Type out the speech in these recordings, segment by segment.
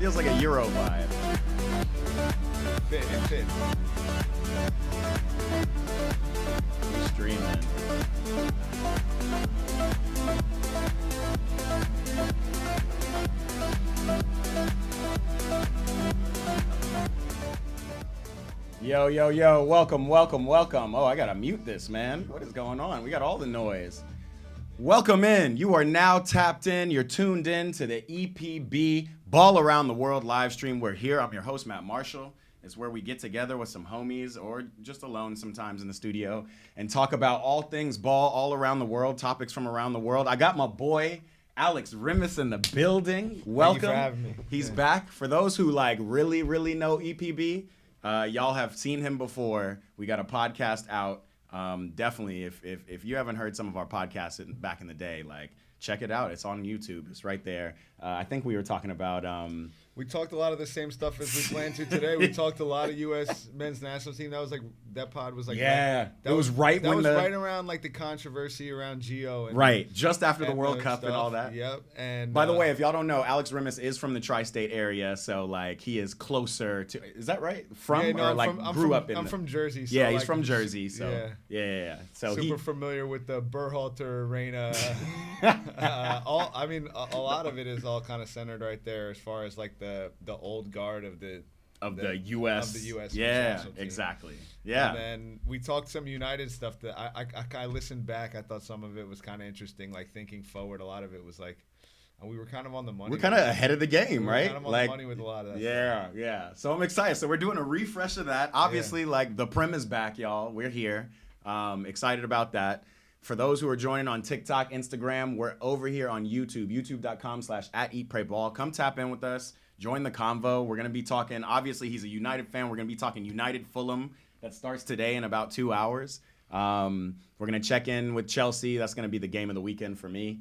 feels like a Euro vibe. It fits. Streaming. Yo, yo, yo, welcome. Oh, I gotta mute this, man. What is going on? We got all the noise. Welcome in. You are now tapped in. You're tuned in to the EPB Ball Around the World live stream. We're here. I'm your host, Matt Marshall. It's where we get together with some homies or just alone sometimes in the studio and talk about all things ball all around the world, topics from around the world. I got my boy, Alex Remes in the building. Welcome. Thank you for having me. He's back. For those who really know EPB, y'all have seen him before. We got a podcast out. Definitely, if you haven't heard some of our podcasts back in the day, like check it out. It's on YouTube. It's right there. I think we were talking about. We talked a lot of the same stuff as we planned to today. We talked a lot of U.S. men's national team. That pod was like that was right around like the controversy around Gio. And, just after the World Cup and all that. Yep. And by the way, if y'all don't know, Alex Remes is from the tri-state area, so like he is closer to. Is that right? I'm from Jersey. So he's from Jersey. So yeah. So super familiar with the Berhalter Reina. A lot of it is all kind of centered right there as far as like the old guard of the U.S. Yeah, exactly. Yeah. And then we talked some United stuff that I listened back. I thought some of it was kind of interesting, like thinking forward. A lot of it was like, we were kind of on the money. We're kind of ahead of the game, right? Kind of on the money with a lot of that. Yeah. So I'm excited. So we're doing a refresh of that. Obviously, like the Prem is back, y'all. We're here. Excited about that. For those who are joining on TikTok, Instagram, we're over here on YouTube, youtube.com/@EatPrayBall. Come tap in with us. Join the convo. We're going to be talking, obviously, he's a United fan. We're going to be talking United Fulham. That starts today in about 2 hours. We're going to check in with Chelsea. That's going to be the game of the weekend for me,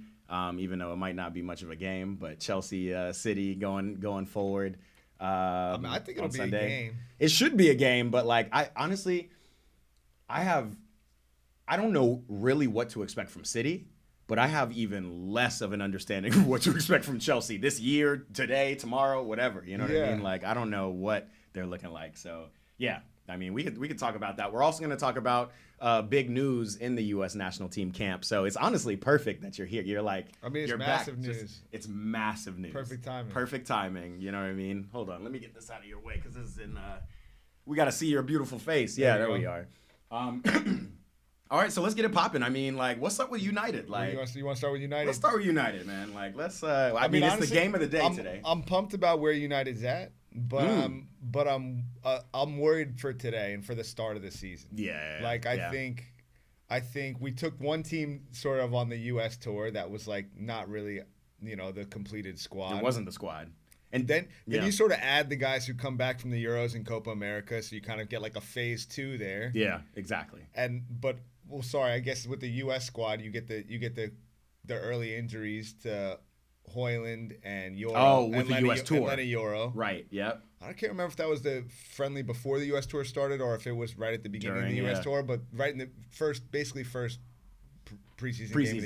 even though it might not be much of a game. But Chelsea City going forward. I think it'll be Sunday. A game. It should be a game, but like I don't know really what to expect from City. But I have even less of an understanding of what to expect from Chelsea this year, today, tomorrow, whatever. You know what I mean? Like, I don't know what they're looking like. So, yeah, I mean, we could talk about that. We're also going to talk about big news in the U.S. national team camp. So it's honestly perfect that you're here. You're like, it's massive news. It's massive news. Perfect timing. You know what I mean? Hold on. Let me get this out of your way because this is in we got to see your beautiful face. Yeah, there we are. All right, so let's get it popping. I mean, like, what's up with United? Like, you want to start with United? Let's start with United, man. Like, let's. I mean, it's honestly, the game of the day today. I'm pumped about where United's at, but I'm worried for today and for the start of the season. Yeah. Like, I think we took one team sort of on the U.S. tour that was like not really, the completed squad. It wasn't the squad. And then you sort of add the guys who come back from the Euros and Copa America, so you kind of get like a phase 2 there. Yeah, exactly. I guess with the U.S. squad, you get the early injuries to Højlund and Euro. Oh, with the U.S. tour. And Lenny Euro. Right, yep. I can't remember if that was the friendly before the U.S. tour started or if it was right at the beginning of the U.S. tour, but right in the first preseason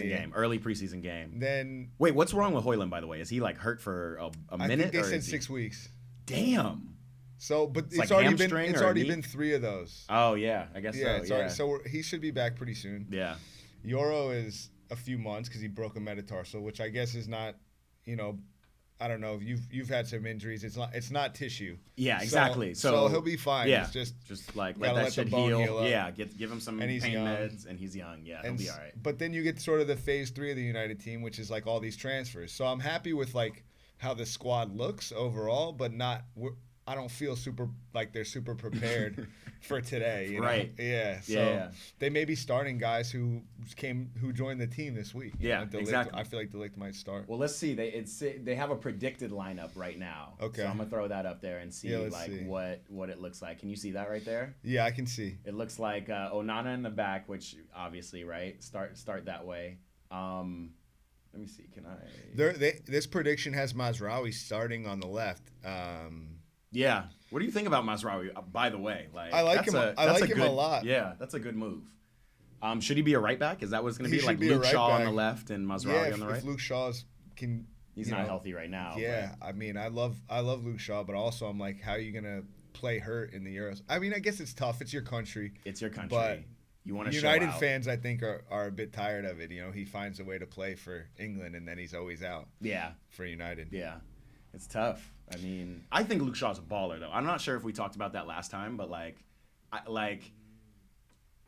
game. Early preseason game. Then wait, what's wrong with Højlund, by the way? Is he like hurt for a minute? I think they said 6 weeks. Damn. So, but it's like already been 3 of those. Oh yeah, I guess so. Yeah. So he should be back pretty soon. Yeah. Euro is a few months because he broke a metatarsal, which I guess is not, I don't know. You've had some injuries. It's not tissue. Yeah, exactly. So he'll be fine. Yeah. It's just like let that shit heal. Yeah, give him some pain young. meds, and he's young. Yeah, he'll be all right. But then you get sort of the phase 3 of the United team, which is like all these transfers. So I'm happy with like how the squad looks overall, but I don't feel they're super prepared for today. You know? Right. Yeah. So they may be starting guys who joined the team this week. Exactly. I feel like De Ligt might start. Well, let's see. They have a predicted lineup right now. Okay. So I'm gonna throw that up there and see what it looks like. Can you see that right there? Yeah, I can see. It looks like Onana in the back, which obviously start that way. Let me see. Can I? This prediction has Mazraoui starting on the left. Yeah. What do you think about Mazraoui? By the way, like I like him. I like him a lot. Yeah, that's a good move. Should he be a right back? Is that what it's going to be? Like Luke Shaw on the left and Mazraoui on the right? If Luke Shaw can He's not healthy right now. Yeah, I mean, I love Luke Shaw, but also I'm like, how are you gonna play hurt in the Euros? I mean, I guess it's tough. It's your country. It's your country. But you want to United show out. fans, I think, are a bit tired of it. You know, he finds a way to play for England, and then he's always out. Yeah. For United. Yeah, it's tough. I mean, I think Luke Shaw's a baller though. I'm not sure if we talked about that last time, but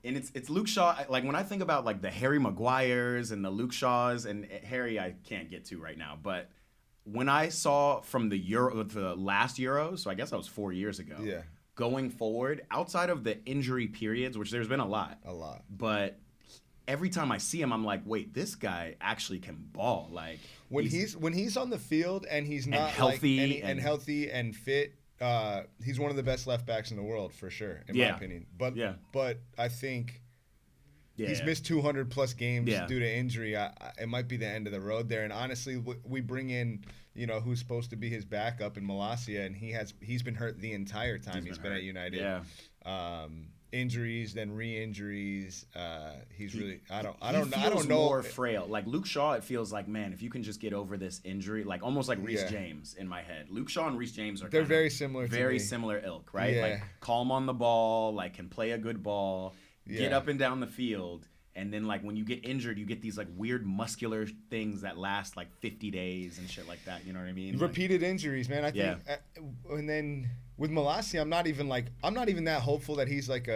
and it's Luke Shaw. Like when I think about like the Harry Maguires and the Luke Shaws, and Harry I can't get to right now, but when I saw from the last Euro, so I guess that was 4 years ago. Yeah. Going forward, outside of the injury periods, which there's been a lot, but every time I see him, I'm like, wait, this guy actually can ball. Like when he's on the field and he's not healthy and healthy and fit. He's one of the best left backs in the world for sure, in my opinion. But I think he's missed 200 plus games due to injury. It might be the end of the road there. And honestly, we bring in who's supposed to be his backup in Malacia, and he's been hurt the entire time he's been at United. Yeah. Injuries, then re-injuries. He's really I don't know. More frail. Like Luke Shaw, it feels like, man, if you can just get over this injury, like almost like Reece James in my head. Luke Shaw and Reece James are very similar. Very similar ilk, right? Yeah. Like calm on the ball, like can play a good ball, get up and down the field. And then, like, when you get injured, you get these, like, weird muscular things that last, like, 50 days and shit like that. You know what I mean? Repeated injuries, man. I think. And then with Malacia, I'm not even that hopeful that he's, like,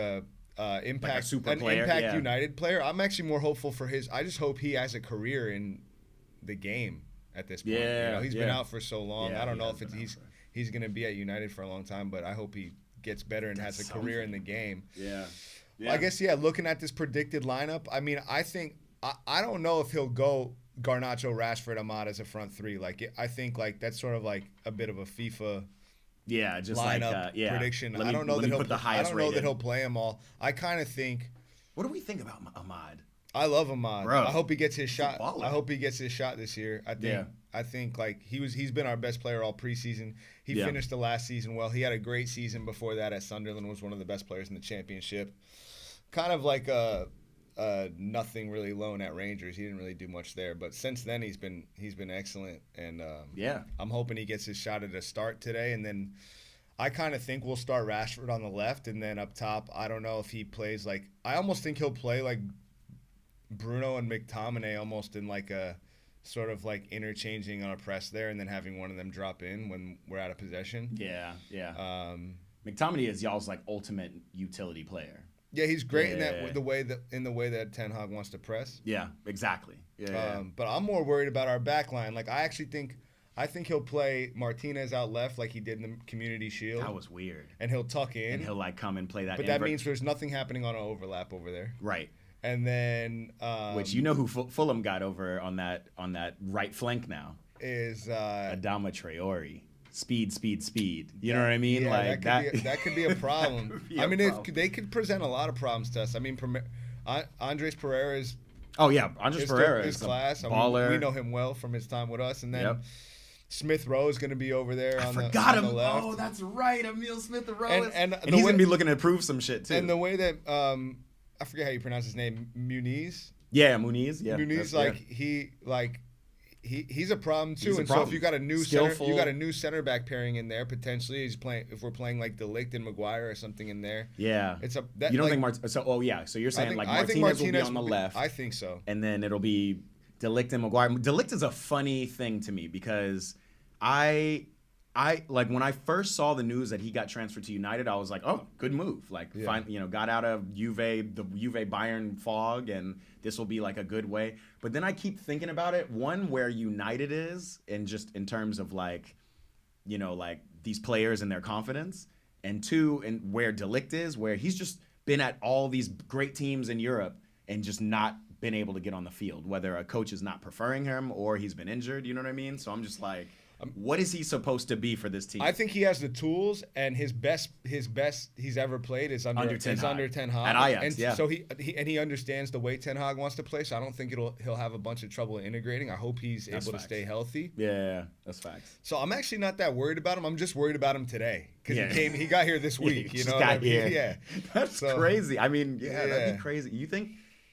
impact United player. I'm actually more hopeful for his. I just hope he has a career in the game at this point. Yeah. He's been out for so long. Yeah, I don't know if he's going to be at United for a long time, but I hope he gets better and has a career in the game. Yeah. I guess, looking at this predicted lineup, I mean, I think I don't know if he'll go Garnacho, Rashford, Ahmad as a front three. Like, I think, like, that's sort of like a bit of a FIFA lineup prediction. I don't know that he'll play them all. I kind of think. What do we think about Ahmad? I love Ahmad. Bro, I hope he gets his shot. I hope he gets his shot this year. I think like he's been our best player all preseason. He finished the last season well. He had a great season before that at Sunderland. Was one of the best players in the Championship. Kind of like a nothing really loan at Rangers. He didn't really do much there, but since then he's been excellent. And I'm hoping he gets his shot at a start today. And then I kind of think we'll start Rashford on the left, and then up top, I don't know if he plays like. I almost think he'll play like Bruno and McTominay, almost in like a sort of like interchanging on a press there, and then having one of them drop in when we're out of possession. Yeah. McTominay is y'all's like ultimate utility player. Yeah, he's great in the way that Ten Hag wants to press. Yeah, exactly. But I'm more worried about our back line. Like I think he'll play Martinez out left like he did in the Community Shield. That was weird. And he'll tuck in. And he'll like come and play that. But that means there's nothing happening on an overlap over there. Right. And then which who Fulham got over on that right flank now is Adama Traore. Speed. You know what I mean? Yeah, like that could be a problem. They could present a lot of problems to us. I mean, Andres Pereira is. Oh yeah, Andres Pereira is class. Baller. I mean, we know him well from his time with us, and then Smith Rowe is going to be on the left. Oh, that's right, Emil Smith Rowe. And he's going to be looking to prove some shit too. And the way that I forget how you pronounce his name, Muniz. Yeah, Muniz. Yeah, Muniz, he's a problem too. So if you got a new center back pairing in there potentially, if we're playing like De Ligt and Maguire or something in there. Yeah, you don't think So you're saying Martinez will be on the left. I think so. And then it'll be De Ligt and Maguire. De Ligt is a funny thing to me because I like when I first saw the news that he got transferred to United, I was like, oh, good move. Like, got out of the Juve Bayern fog, and this will be like a good way. But then I keep thinking about it. One, where United is, and just in terms of like, like these players and their confidence. And two, and where De Ligt is, where he's just been at all these great teams in Europe and just not been able to get on the field, whether a coach is not preferring him or he's been injured. You know what I mean? So I'm just like, what is he supposed to be for this team? I think he has the tools, and his best he's ever played is under Ten Hag at Ajax. And so he understands the way Ten Hag wants to play. So I don't think he'll have a bunch of trouble integrating. I hope he's able to stay healthy. Yeah, that's facts. So I'm actually not that worried about him. I'm just worried about him today because he got here this week. Here. Yeah, that's crazy. I mean, that'd be crazy. You think?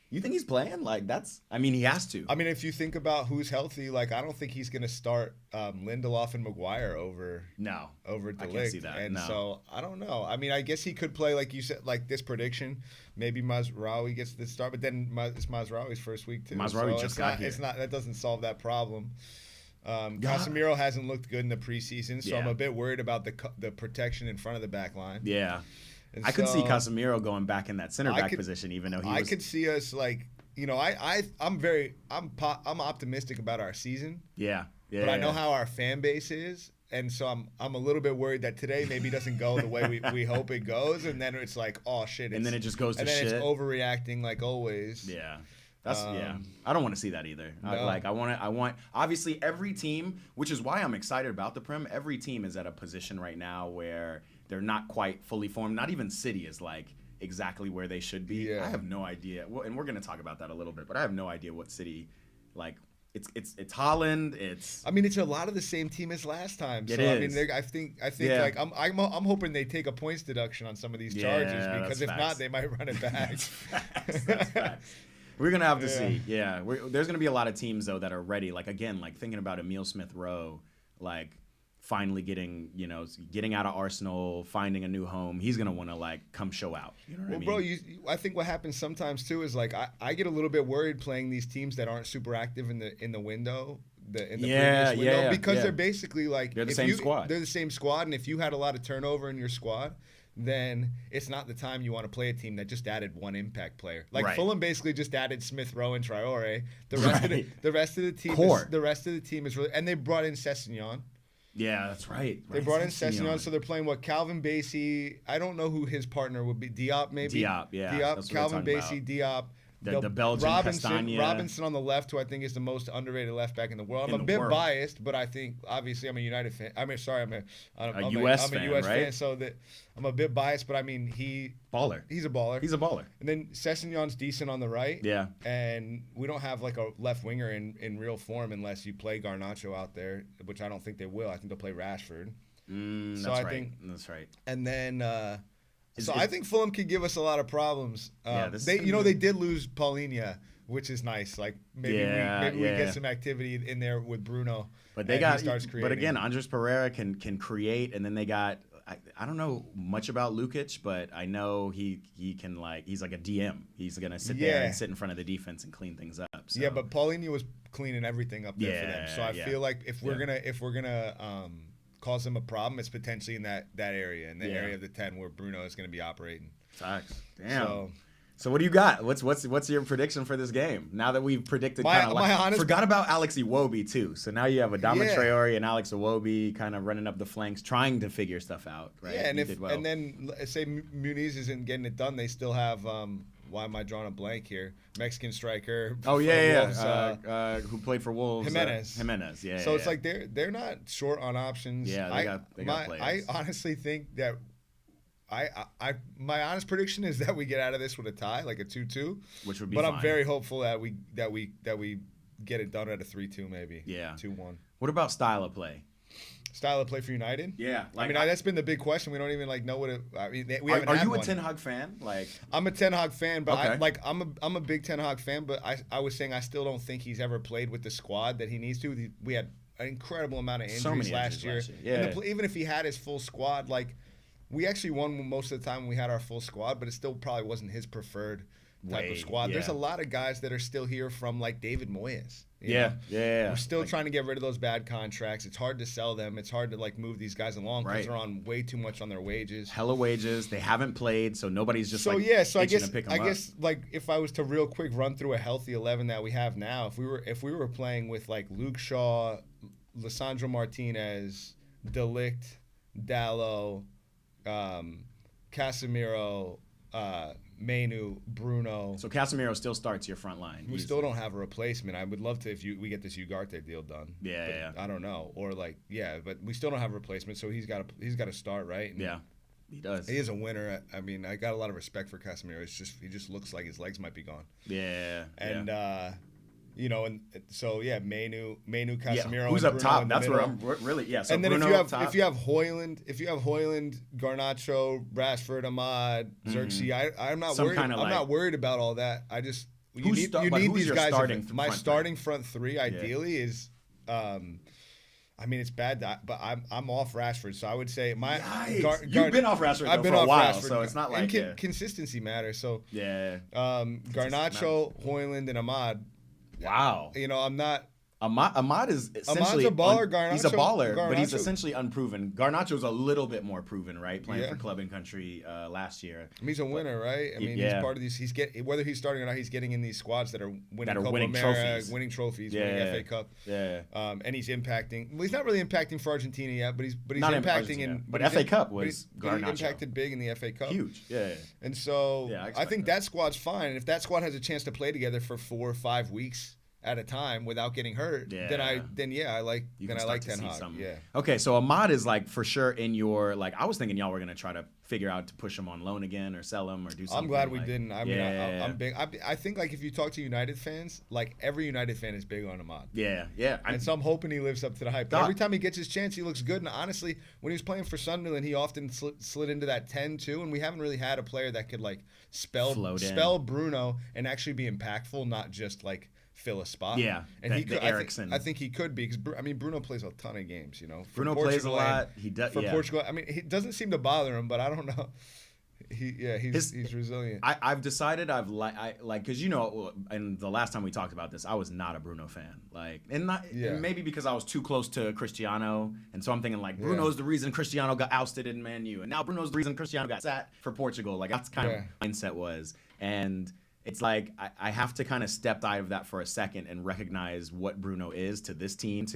You think he's playing? Like I mean, he has to. I mean, if you think about who's healthy, like I don't think he's going to start Lindelof and Maguire over De I Ligt. can't see that. And No. so I don't know. I mean, I guess he could play like you said, like this prediction. Maybe Mazraoui gets the start, but then it's Mazraoui's first week too. Mazraoui so just got here. It's not. That doesn't solve that problem. Casemiro hasn't looked good in the preseason, so I'm a bit worried about the protection in front of the back line. Yeah. And I could see Casemiro going back in that center back position, even though I could see us like, you know, I'm optimistic about our season. Yeah. But I know how our fan base is, and so I'm a little bit worried that today maybe doesn't go the way we hope it goes, and then it's like, oh shit, and then it just goes to and then shit. it's overreacting like always. Yeah. I don't want to see that either. No. I want obviously every team, which is why I'm excited about the Prem. Every team is at a position right now where they're not quite fully formed. Not even City is like exactly where they should be. Yeah. I have no idea. Well, and we're going to talk about that a little bit, but I have no idea what City like. It's Holland. I mean, it's a lot of the same team as last time. So It I is. mean, I think like I'm hoping they take a points deduction on some of these charges because that's if facts. not, they might run it back. That's facts. We're gonna have to see. Yeah, there's gonna be a lot of teams though that are ready. Like again, like thinking about Emile Smith Rowe, like finally getting out of Arsenal, finding a new home. He's gonna want to like come show out. You know what I mean? Bro, I think what happens sometimes too is like I get a little bit worried playing these teams that aren't super active in the window. Previous window because they're basically like they're the same squad. They're the same squad, and if you had a lot of turnover in your squad, then it's not the time you want to play a team that just added one impact player. Like Fulham basically just added Smith Rowe and Traore. The rest of the team is really, and they brought in Sessegnon. Yeah, that's right. They brought in Sessegnon, so they're playing Calvin Bassey. I don't know who his partner would be. Diop maybe. Diop, Calvin Bassey, Diop. The Belgian Robinson on the left, who I think is the most underrated left back in the world. I'm a bit biased, but I think obviously I'm a United fan. I'm a US fan, so that I'm a bit biased. But I mean, he's a baller. He's a baller. And then Sessegnon's decent on the right. Yeah. And we don't have like a left winger in real form unless you play Garnacho out there, which I don't think they will. I think they'll play Rashford. That's right. And then. I think Fulham could give us a lot of problems. They did lose Paulinho, which is nice. Like maybe we get some activity in there with Bruno. But but again, Andres Pereira can create, and then they got. I don't know much about Lukic, but I know he can he's like a DM. He's gonna sit there and sit in front of the defense and clean things up. So. Yeah, but Paulinho was cleaning everything up there for them. So I feel like if we're gonna cause them a problem, it's potentially in that area, in the area of the 10 where Bruno is going to be operating. Facts. Damn. So what do you got? What's your prediction for this game? Now that we've predicted, forgot about Alex Iwobi too. So now you have Adama Traore and Alex Iwobi kind of running up the flanks, trying to figure stuff out. Right? Yeah, and then say Muniz isn't getting it done, they still have. Why am I drawing a blank here? Mexican striker. Oh Wolves, who played for Wolves? Jimenez. Yeah. So it's like they're not short on options. Yeah, they got players. I honestly think that my honest prediction is that we get out of this with a tie, like a 2-2, which would be. But fine. I'm very hopeful that we get it done at a 3-2 maybe. Yeah. 2-1. What about style of play? Style of play for United? Yeah. That's been the big question. We don't even know what it. I mean, we haven't. Are you a Ten Hag fan? I'm a Ten Hag fan, but okay. I'm a big Ten Hag fan. But I was saying I still don't think he's ever played with the squad that he needs to. We had an incredible amount of injuries last year. Yeah. Even if he had his full squad, we actually won most of the time when we had our full squad, but it still probably wasn't his preferred type of squad. Yeah. There's a lot of guys that are still here from David Moyes. Yeah. We're still trying to get rid of those bad contracts. It's hard to sell them. It's hard to move these guys along because they're on way too much on their wages. Hella wages. They haven't played, so nobody's just I guess if I was to real quick run through a healthy 11 that we have now, if we were playing with Luke Shaw, Lisandro Martinez, De Ligt, Dallo, Casemiro, Mainu, Bruno. So Casemiro still starts your front line. We still don't have a replacement. I would love to if we get this Ugarte deal done. Yeah. I don't know. Or but we still don't have a replacement, so he's got to start, right? And yeah. He does. He is a winner. I mean, I got a lot of respect for Casemiro. He just looks like his legs might be gone. Yeah. And and so Mainu, Casemiro. Who's up top? That's where I'm really. Yeah. So and then Bruno if you have Højlund, Garnacho, Rashford, Ahmad, Xerxes, I'm not worried. I'm not worried about all that. I just you but need who's these your guys. starting My front starting front three ideally is. I mean, it's bad, but I'm off Rashford, so I would say You've been off Rashford I've been for a off while, Rashford, so it's not like consistency matters. So yeah. Garnacho, Højlund, and Ahmad. Wow. You know, I'm not. Ahmad is essentially Ahmad's a baller. he's a baller, but he's Garnacho- essentially unproven. Garnacho's a little bit more proven, right? Playing for club and country last year. I mean, he's a winner, right? I mean, he's part of these. Whether he's starting or not, he's getting in these squads that are winning trophies, winning FA Cup. Yeah. And he's impacting. Well, he's not really impacting for Argentina yet, but he's not impacting in. But FA Cup was Garnacho. He impacted big in the FA Cup. Huge. Yeah. And so I think that squad's fine. And if that squad has a chance to play together for 4 or 5 weeks at a time without getting hurt, then I like Ten Hag. Yeah. Okay, so Ahmad is like for sure in your like. I was thinking y'all were gonna try to figure out to push him on loan again or sell him or do something. I'm glad we didn't. I mean, I'm big. I think like if you talk to United fans, like every United fan is big on Ahmad. Yeah. And so I'm hoping he lives up to the hype. Every time he gets his chance, he looks good. And honestly, when he was playing for Sunderland, he often slid into that 10 too. And we haven't really had a player that could like spell Bruno and actually be impactful, not just like fill a spot. Yeah, and he could. Eriksen. I think he could be because Bruno plays a ton of games. You know, Bruno plays a lot. He does for Portugal. I mean, it doesn't seem to bother him, but I don't know. He's resilient. I've decided because you know, and the last time we talked about this, I was not a Bruno fan. And maybe because I was too close to Cristiano, and so I'm thinking like Bruno's the reason Cristiano got ousted in Man U, and now Bruno's the reason Cristiano got sat for Portugal. Like that's kind of my mindset was, and it's like I have to kind of step out of that for a second and recognize what Bruno is to this team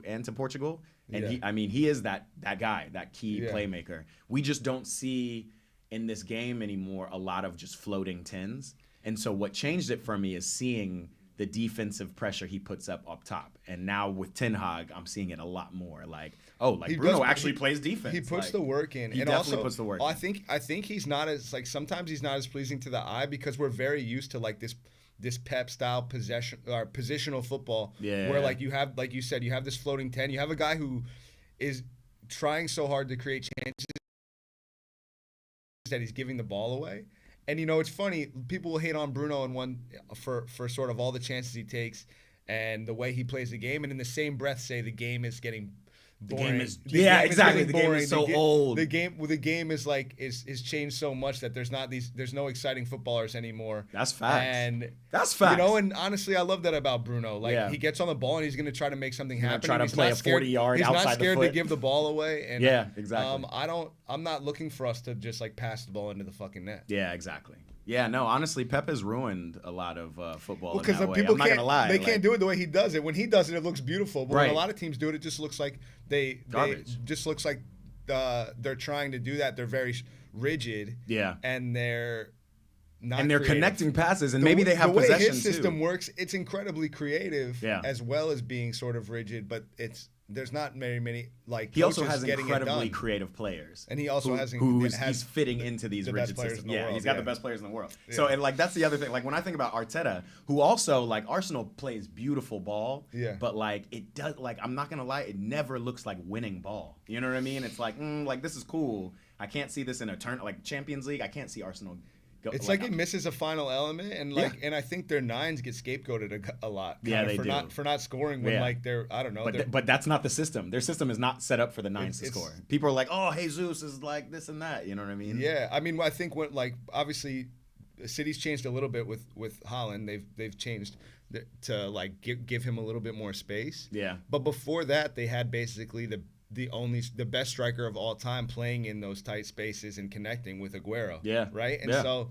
and to Portugal. And he is that guy, that key playmaker. We just don't see in this game anymore a lot of just floating tens. And so what changed it for me is seeing the defensive pressure he puts up top. And now with Ten Hag, I'm seeing it a lot more. Bruno actually plays defense. He puts the work in. He definitely puts the work in. I think he's not as sometimes he's not as pleasing to the eye because we're very used to like this Pep style positional football where like you have, like you said, you have this floating 10. You have a guy who is trying so hard to create chances that he's giving the ball away. And you know, it's funny, people will hate on Bruno for sort of all the chances he takes and the way he plays the game, and in the same breath say the game is getting boring. Exactly. The game is so old. The game is like is changed so much that there's no exciting footballers anymore. That's facts. And that's facts. You know, and honestly, I love that about Bruno. Like he gets on the ball and he's going to try to make something happen. Try to play a 40-yard outside the foot. He's not scared to give the ball away. And exactly. I'm not looking for us to just like pass the ball into the fucking net. Yeah, exactly. Yeah, no, honestly, Pep has ruined a lot of football in because that way. People I'm not gonna lie. They can't do it the way he does it. When he does it, it looks beautiful. But when a lot of teams do it, it just looks like they just looks like they're trying to do that. They're very rigid. Yeah. And they're not. And they're connecting passes, and maybe they have possession too. The way his system works, it's incredibly creative, as well as being sort of rigid. But there's not very many like. He also has incredibly creative players, and he also he's fitting into these rigid systems. He's got the best players in the world. Yeah. So and like that's the other thing. Like when I think about Arteta, who also like Arsenal plays beautiful ball, but like it does like I'm not gonna lie, it never looks like winning ball. You know what I mean? It's like like this is cool. I can't see this in a turn like Champions League. I can't see Arsenal. It's like it misses a final element, and and I think their nines get scapegoated a lot. They do for not scoring when like they're I don't know. But that's not the system. Their system is not set up for the nines to score. People are like, oh, Jesus is like this and that. You know what I mean? Yeah, I mean, I think what like obviously, the city's changed a little bit with Haaland. They've changed to like give him a little bit more space. Yeah. But before that, they had basically the best striker of all time playing in those tight spaces and connecting with Aguero. Yeah. Right? And so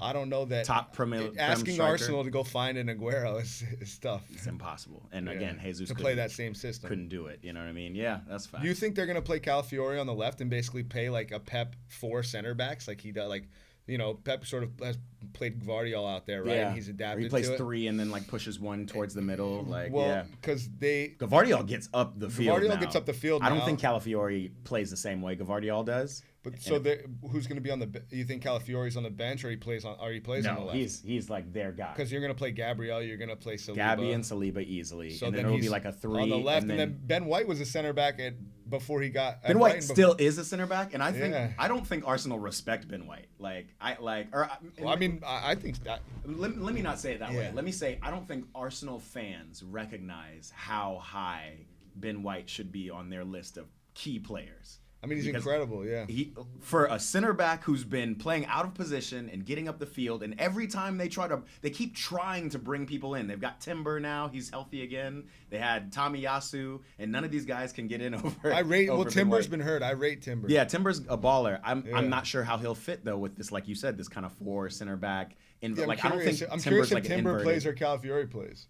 I don't know that top asking Arsenal to go find an Aguero is tough. It's impossible. And again, Jesus to play that same system. Couldn't do it. You know what I mean? Yeah, that's fine. Do you think they're gonna play Calafiori on the left and basically play like a Pep 4 center backs like he does like you know, Pep sort of has played Gvardiol out there, right? Yeah. And he's adapted he plays to it. 3 and then like pushes 1 towards the middle. Like, because Gvardiol gets up the field. Gvardiol gets up the field. I don't think Calafiori plays the same way Gvardiol does. But who's going to be on the? You think Calafiori's on the bench, or he plays on the left? He's like their guy. Because you're going to play Gabriel, you're going to play Saliba. Gabby and Saliba easily, so and then it'll be like a 3 on the left, and then Ben White was a center back at before he got Ben White still is a center back, and I think Yeah. I don't think Arsenal respect Ben White. I think that. Let me not say it that way. Yeah. Let me say I don't think Arsenal fans recognize how high Ben White should be on their list of key players. I mean, he's Because incredible. Yeah. For a center back who's been playing out of position and getting up the field, and every time they keep trying to bring people in. They've got Timber now; he's healthy again. They had Tomiyasu, and none of these guys can get in over. Timber's been hurt. I rate Timber. Yeah, Timber's a baller. I'm not sure how he'll fit though with this, like you said, this kind of 4 center back. I'm curious if like Timber plays or Calafiori plays.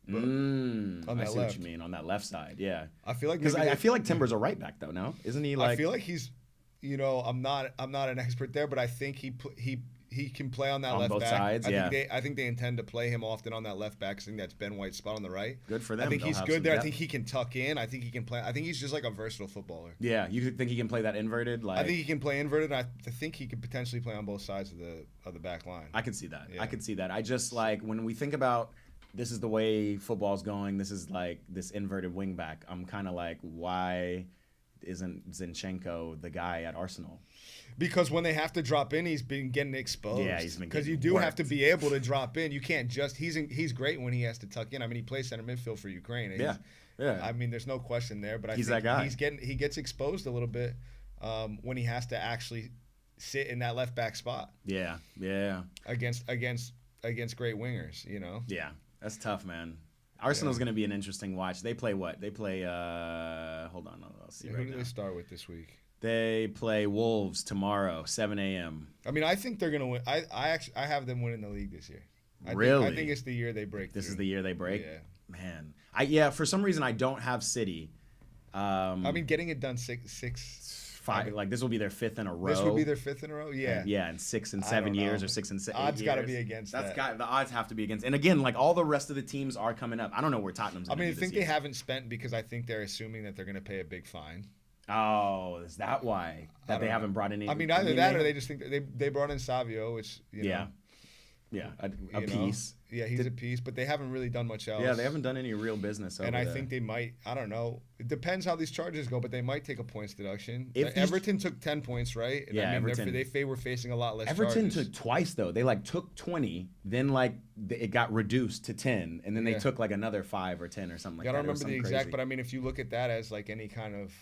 On that I see left. what you mean on that left side. Yeah, I feel like because I feel like Timber's a right back though. No, isn't he? Like I feel like he's. I'm not an expert there, but I think he can play on that on left both back. sides. I think they intend to play him often on that left back. I think that's Ben White's spot on the right. Good for them. I think They'll he's have good some there. depth. I think he can tuck in. I think he can play. I think he's just like a versatile footballer. Yeah, you think he can play that inverted? Like I think he can play inverted. And I think he could potentially play on both sides of the back line. I could see that. Yeah. I could see that. I just like when we think about this is the way football's going. This is like this inverted wing back. I'm kind of like, why isn't Zinchenko the guy at Arsenal? Because when they have to drop in, he's been getting exposed. Yeah, he's been because you getting do worked. have to be able to drop in. You can't just he's great when he has to tuck in. I mean, he plays center midfield for Ukraine. And Yeah. I mean, there's no question there. But I He's think that guy. he gets exposed a little bit when he has to actually sit in that left back spot. Yeah. Against great wingers, Yeah. That's tough, man. Arsenal's going to be an interesting watch. They play what? They play hold on, I'll see Who right do now. they start with this week? They play Wolves tomorrow, 7 a.m. I mean, I think they're gonna win. I have them winning the league this year. Really? I think it's the year they break. This through. is the year they break? Yeah. Man. For some reason I don't have City. I mean, getting it done six. 5 like this will be their 5th in a row. This would be their 5th in a row. Yeah. Yeah, in 6 and I 7 don't years know. or 6 and 8 Odds years. got to be against that. The odds have to be against. And again, like all the rest of the teams are coming up. I don't know where Tottenham's. I mean, I be think this they year. haven't spent because I think they're assuming that they're going to pay a big fine. Oh, is that why that they haven't brought any? I mean, either that or they just think they brought in Savio, which yeah, a piece. Yeah, he's a piece, but they haven't really done much else. Yeah, they haven't done any real business. And I think they might. I don't know. It depends how these charges go, but they might take a points deduction. Everton took 10 points, right? And yeah, I mean, Everton. they were facing a lot less. Everton charges. took twice though. They like took 20, then like it got reduced to 10, and then they took like another 5 or 10 or something like that. I don't remember the exact, crazy. but I mean, if you look at that as like any kind of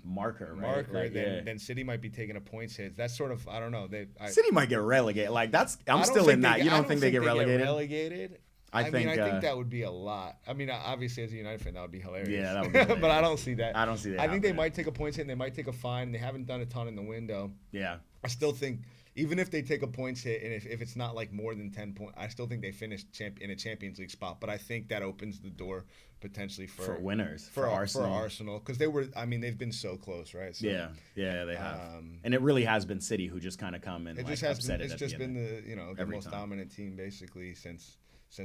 marker, right? Like, then City might be taking a points hit. That's sort of I don't know. City might get relegated. Like I'm still in that. You don't think they get relegated? I think that would be a lot. I mean, obviously, as a United fan, that would be hilarious. Yeah, that would be hilarious. But I don't see that. I don't see that. I think they might take a points hit and they might take a fine. They haven't done a ton in the window. Yeah. I still think, even if they take a points hit and if it's not like more than 10 points, I still think they finish in a Champions League spot. But I think that opens the door potentially for winners, for Arsenal. For Arsenal. Because they've been so close, right? So, yeah, they have. And it really has been City who just kind of come and upset it. It's just been the most time. dominant team basically since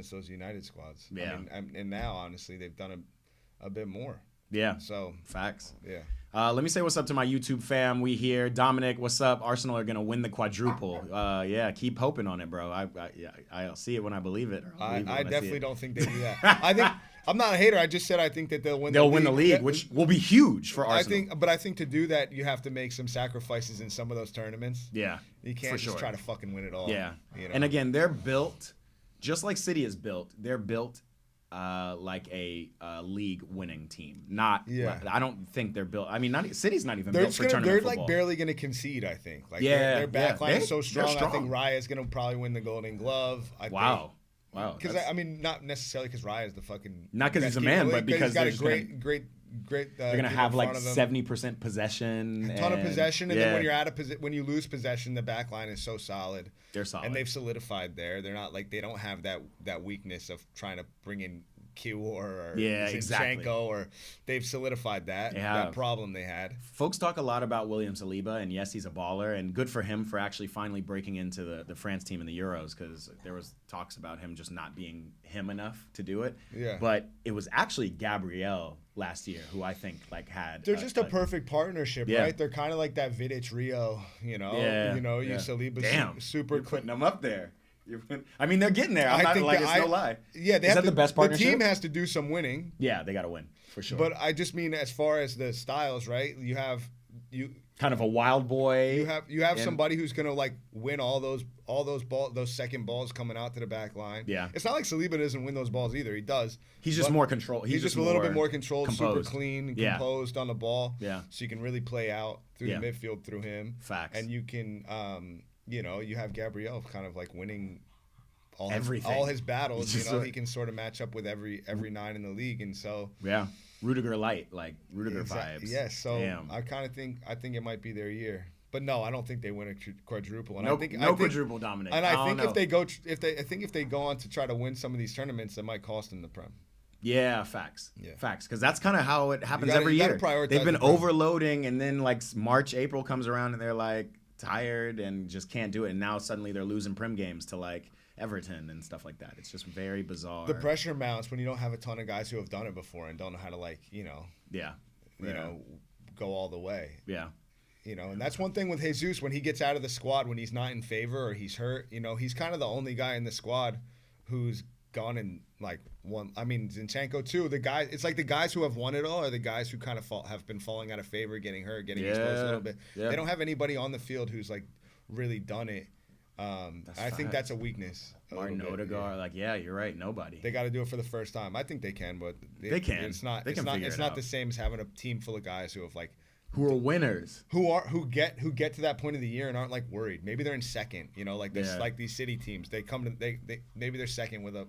those United squads. Yeah. I mean, and now honestly they've done a bit more. Yeah. So facts. Yeah. Let me say what's up to my YouTube fam. We here. Dominic, what's up? Arsenal are gonna win the quadruple. Yeah, keep hoping on it, bro. I'll see it when I believe it. I definitely don't think they do that. I think I'm not a hater. I just said I think that they'll win the league, which will be huge for Arsenal. I think to do that you have to make some sacrifices in some of those tournaments. Yeah. You can't just try to fucking win it all. Yeah. You know? And again, they're built just like City is built. They're built like a league-winning team. I don't think they're built. I mean, City's not even built for tournament football. They're like barely going to concede. I think. Like their back line is so strong. I think Raya is going to probably win the Golden Glove. Wow. Because I mean, not necessarily because Raya is the fucking not because he's a man, but because he's got a great. They're gonna have like 70% possession, a ton of possession, and then when you lose possession, the back line is so solid. They're solid, and they've solidified there. They're not like they don't have that weakness of trying to bring in Q or Zinchenko, or they've solidified that problem they had. Folks talk a lot about William Saliba, and yes, he's a baller, and good for him for actually finally breaking into the France team in the Euros, because there was talks about him just not being him enough to do it. Yeah. But it was actually Gabriel last year who I think had. They're just a perfect partnership, right? They're kind of like that Vidic Rio, you know. Yeah. Saliba's super putting them up there. I mean, they're getting there. It's no lie. Yeah, Is that the best partnership? The team has to do some winning. Yeah, they got to win for sure. But I just mean as far as the styles, right? You kind of a wild boy. You have somebody who's gonna like win all those balls, those second balls coming out to the back line. Yeah, it's not like Saliba doesn't win those balls either. He does. He's just more control. He's just a little bit more controlled, composed. super clean, and composed on the ball. Yeah, so you can really play out through the midfield through him. Facts. And you can, you have Gabriel kind of like winning everything, all his battles. He can sort of match up with every 9 in the league, and so Rudiger light, like Rudiger vibes. Yes, so I think it might be their year. But no, I don't think they win a quadruple. And I think quadruple dominate. And I think if they go on to try to win some of these tournaments, it might cost them the Prem. Yeah, facts. Facts. Because that's kind of how it happens every year. They've been overloading, and then like March, April comes around, and they're like tired and just can't do it. And now suddenly they're losing Prem games to like Everton and stuff like that. It's just very bizarre. The pressure mounts when you don't have a ton of guys who have done it before and don't know how to go all the way. Yeah. And that's one thing with Jesus when he gets out of the squad, when he's not in favor or he's hurt, he's kind of the only guy in the squad who's gone and like won. I mean, Zinchenko too. It's like the guys who have won it all are the guys who kind of have been falling out of favor, getting hurt, getting exposed a little bit. Yeah. They don't have anybody on the field who's like really done it. I think that's a weakness. Martin Odegaard, you're right. Nobody. They got to do it for the first time. I think they can, but they can. It's not. It's not the same as having a team full of guys who have like. Who are winners? Who get to that point of the year and aren't like worried. Maybe they're in second. Like this, like these city teams. They come to they maybe they're second with a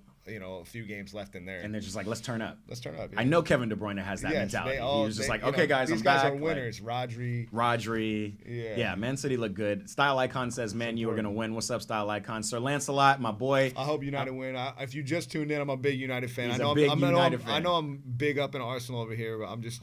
few games left in there. And they're just like, let's turn up. Let's turn up. Yeah. I know Kevin De Bruyne has that mentality. He was just like, okay, guys, these I'm guys back. Are winners. Rodri. Yeah, Man City look good. Style Icon says, Man, you are gonna win. What's up, Style Icon? Sir Lancelot, my boy. I hope United win. If you just tuned in, I'm a big United fan. He's a big United fan. I know I'm big up in Arsenal over here, but I'm just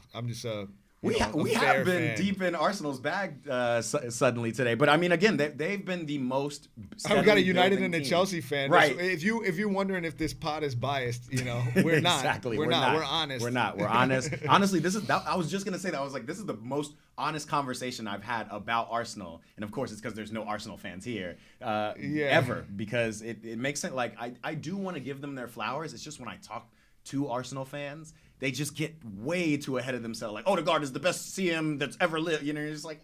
we have been deep in Arsenal's bag suddenly today, but I mean, again, they've been the most. We got a United and a team. Chelsea fan, right? If you're wondering if this pod is biased, we're not. Exactly, we're not. We're honest. We're not. We're honest. Honestly, I was just gonna say that. I was like, this is the most honest conversation I've had about Arsenal, and of course, it's because there's no Arsenal fans here ever, because it makes sense. Like, I do want to give them their flowers. It's just when I talk to Arsenal fans, they just get way too ahead of themselves. Like, Odegaard is the best CM that's ever lived. You're just like,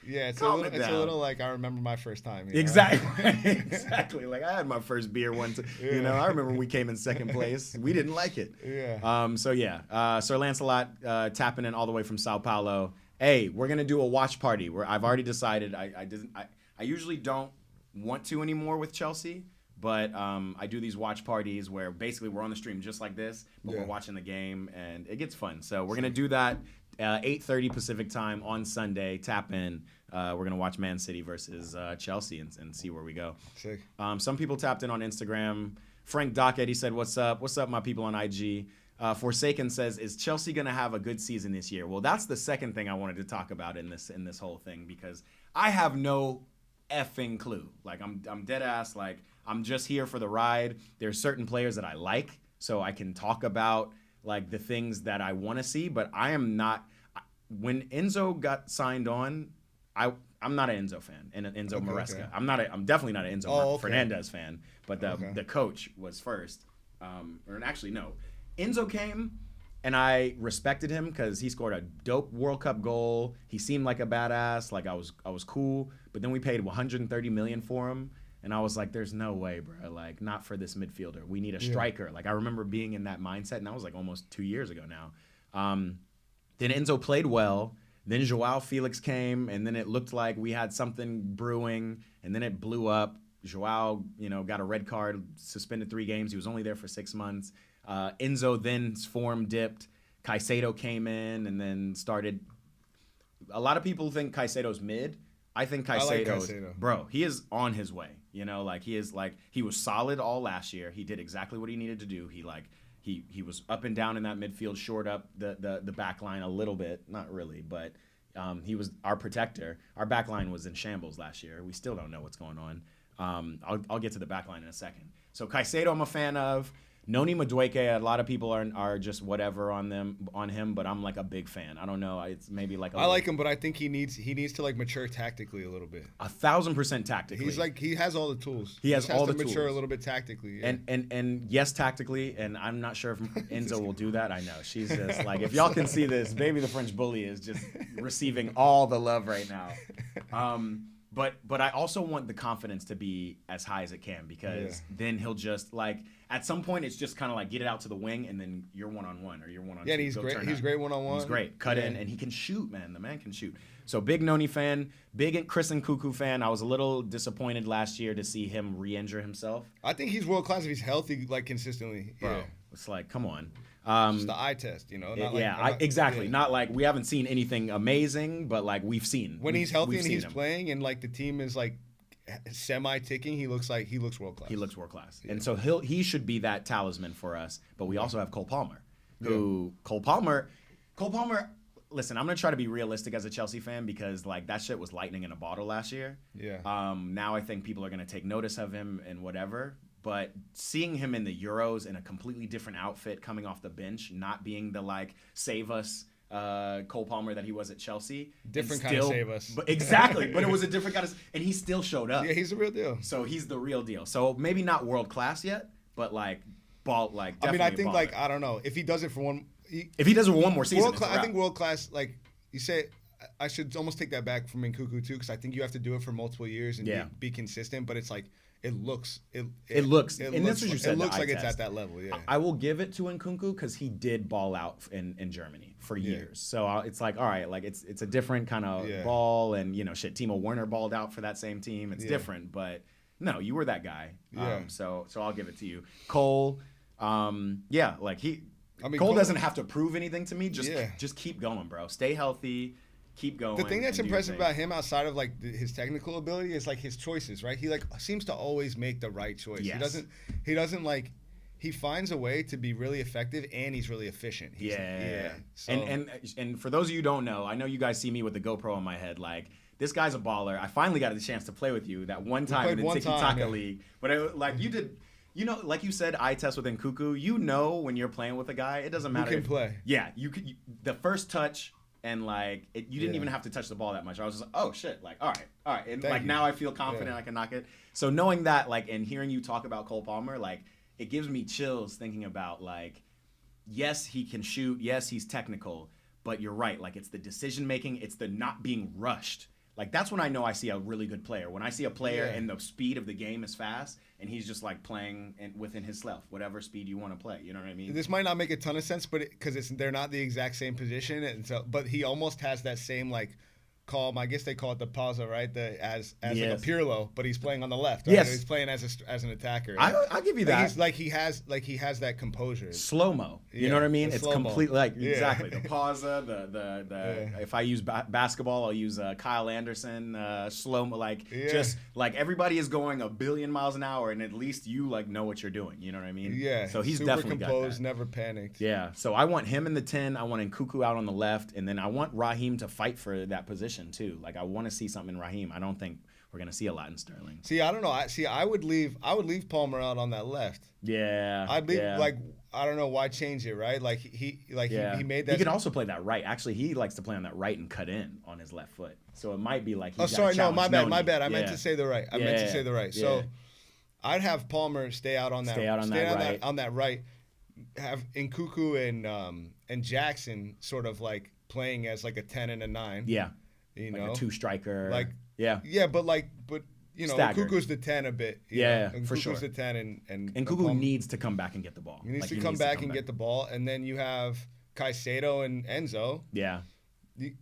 it's a little like I remember my first time. Exactly, exactly. Like I had my first beer once. I remember when we came in second place. We didn't like it. Yeah. Sir Lancelot tapping in all the way from Sao Paulo. Hey, we're gonna do a watch party. I've already decided. I usually don't want to anymore with Chelsea. But I do these watch parties where basically we're on the stream just like this, but we're watching the game, and it gets fun. So we're going to do that 8:30 Pacific time on Sunday. Tap in. We're going to watch Man City versus Chelsea and see where we go. Sick. Some people tapped in on Instagram. Frank Dockett, he said, what's up? What's up, my people on IG? Forsaken says, is Chelsea going to have a good season this year? Well, that's the second thing I wanted to talk about in this whole thing, because I have no effing clue. Like, I'm dead ass, like, I'm just here for the ride. There's certain players that I like, so I can talk about like the things that I want to see, but I am not. When Enzo got signed on, I'm not an Enzo fan, and Enzo Maresca. Okay. I'm definitely not an Enzo Fernandez fan, but the coach was first. Or actually no, Enzo came, and I respected him because he scored a dope World Cup goal. He seemed like a badass. Like I was cool, but then we paid 130 million for him. And I was like, there's no way, bro. Like, not for this midfielder. We need a striker. Like, I remember being in that mindset, and that was like almost 2 years ago now. Then Enzo played well. Then Joao Felix came, and then it looked like we had something brewing, and then it blew up. Joao, got a red card, suspended 3 games. He was only there for 6 months. Enzo then's form dipped. Caicedo came in and then started. A lot of people think Caicedo's mid. I think Caicedo's, bro, he is on his way. He was solid all last year. He did exactly what he needed to do. He was up and down in that midfield, short up the back line a little bit, not really, but he was our protector. Our back line was in shambles last year. We still don't know what's going on. I'll get to the back line in a second. So Caicedo I'm a fan of. Noni Madueke, a lot of people are just whatever on him, but I'm like a big fan. I don't know. It's maybe like I like him, but I think he needs to like mature tactically a little bit. 1,000% tactically. He's like he has all the tools. He has all the mature tools. a little bit tactically. Yeah. And yes, tactically, and I'm not sure if Enzo will do that. I know she's just like, if y'all can see this, baby, the French bully is just receiving all the love right now. But I also want the confidence to be as high as it can, because then he'll just like at some point it's just kind of like get it out to the wing and then you're 1-on-1 or you're 1-on-2. Yeah, and he's great. He's great 1-on-1. He's great. Cut in and he can shoot, man. The man can shoot. So big Noni fan, big Chris Nkunku fan. I was a little disappointed last year to see him re-injure himself. I think he's world class if he's healthy, like consistently. Bro, yeah. It's like, come on. Just the eye test, you know. Exactly. Yeah. Not like we haven't seen anything amazing, but like we've seen when he's healthy and he's him. playing, and like the team is like semi-ticking. He looks world class. He looks world class, and so he should be that talisman for us. But we also have Cole Palmer, Cole Palmer. Listen, I'm gonna try to be realistic as a Chelsea fan, because like that shit was lightning in a bottle last year. Yeah. Now I think people are gonna take notice of him and whatever. But seeing him in the Euros in a completely different outfit, coming off the bench, not being the like save us Cole Palmer that he was at Chelsea, different kind of save us. But exactly, but it was a different kind of, and he still showed up. Yeah, he's the real deal. So he's the real deal. So maybe not world class yet, but like ball, like I mean, I think baller. like I don't know if he does it for one. If he does it for one more season, I think world class. Like you say, I should almost take that back from Nkunku too, because I think you have to do it for multiple years and be consistent. But it's like it looks, and that's what you said. It looks like it's at that level. Yeah, I will give it to Nkunku because he did ball out in Germany for years. So it's like, all right, like it's a different kind of ball, and Timo Werner balled out for that same team. It's different, but no, you were that guy. So I'll give it to you, Cole. Cole doesn't have to prove anything to me. Just keep going, bro. Stay healthy. Keep going. The thing that's impressive about him outside of like his technical ability is like his choices, right? He like seems to always make the right choice. Yes. He doesn't like he finds a way to be really effective, and he's really efficient. So. And for those of you who don't know, I know you guys see me with the GoPro on my head. Like, this guy's a baller. I finally got the chance to play with you that one time in the Tiki Taka League. But you did. Like you said, eye test with Nkunku. When you're playing with a guy, it doesn't matter. You can play. Yeah, the first touch, and like you didn't even have to touch the ball that much. I was just like, oh shit, like all right, and like now I feel confident I can knock it. So knowing that, like, and hearing you talk about Cole Palmer, like it gives me chills thinking about like, yes, he can shoot, yes, he's technical, but you're right, like it's the decision making, it's the not being rushed. Like that's when I know I see a really good player. When I see a player and the speed of the game is fast, and he's just like playing within his self, whatever speed you want to play. You know what I mean? This might not make a ton of sense, but because they're not the exact same position, and so but he almost has that same like calm. I guess they call it the pausa, right? As like a Pirlo, but he's playing on the left. Right? Yes, he's playing as an attacker. I'll give you that. He has that composure. Slow mo. You know what I mean? It's completely like exactly the pausa. If I use basketball, I'll use Kyle Anderson slow mo. Just like everybody is going a billion miles an hour, and at least you like know what you're doing. You know what I mean? Yeah. So he's super definitely composed, got that. never panicked. Yeah. So I want him in the 10. I want Nkunku out on the left, and then I want Raheem to fight for that position too. Like I want to see something in Raheem. I don't think we're gonna see a lot in Sterling. See, I don't know. I would leave Palmer out on that left. Yeah. I'd leave like I don't know why change it, right? Like he made that. He can also play that right. Actually, he likes to play on that right and cut in on his left foot. So it might be like my bad. I meant to say the right. So I'd have Palmer stay out on that right. Have Nkunku and Jackson sort of like playing as like a 10 and a 9. Yeah. Like a 2 striker. But Nkuku's the 10 a bit. For sure. Nkuku's the 10 and Nkunku needs to come back and get the ball. He needs to come back and get the ball, and then you have Caicedo and Enzo. Yeah.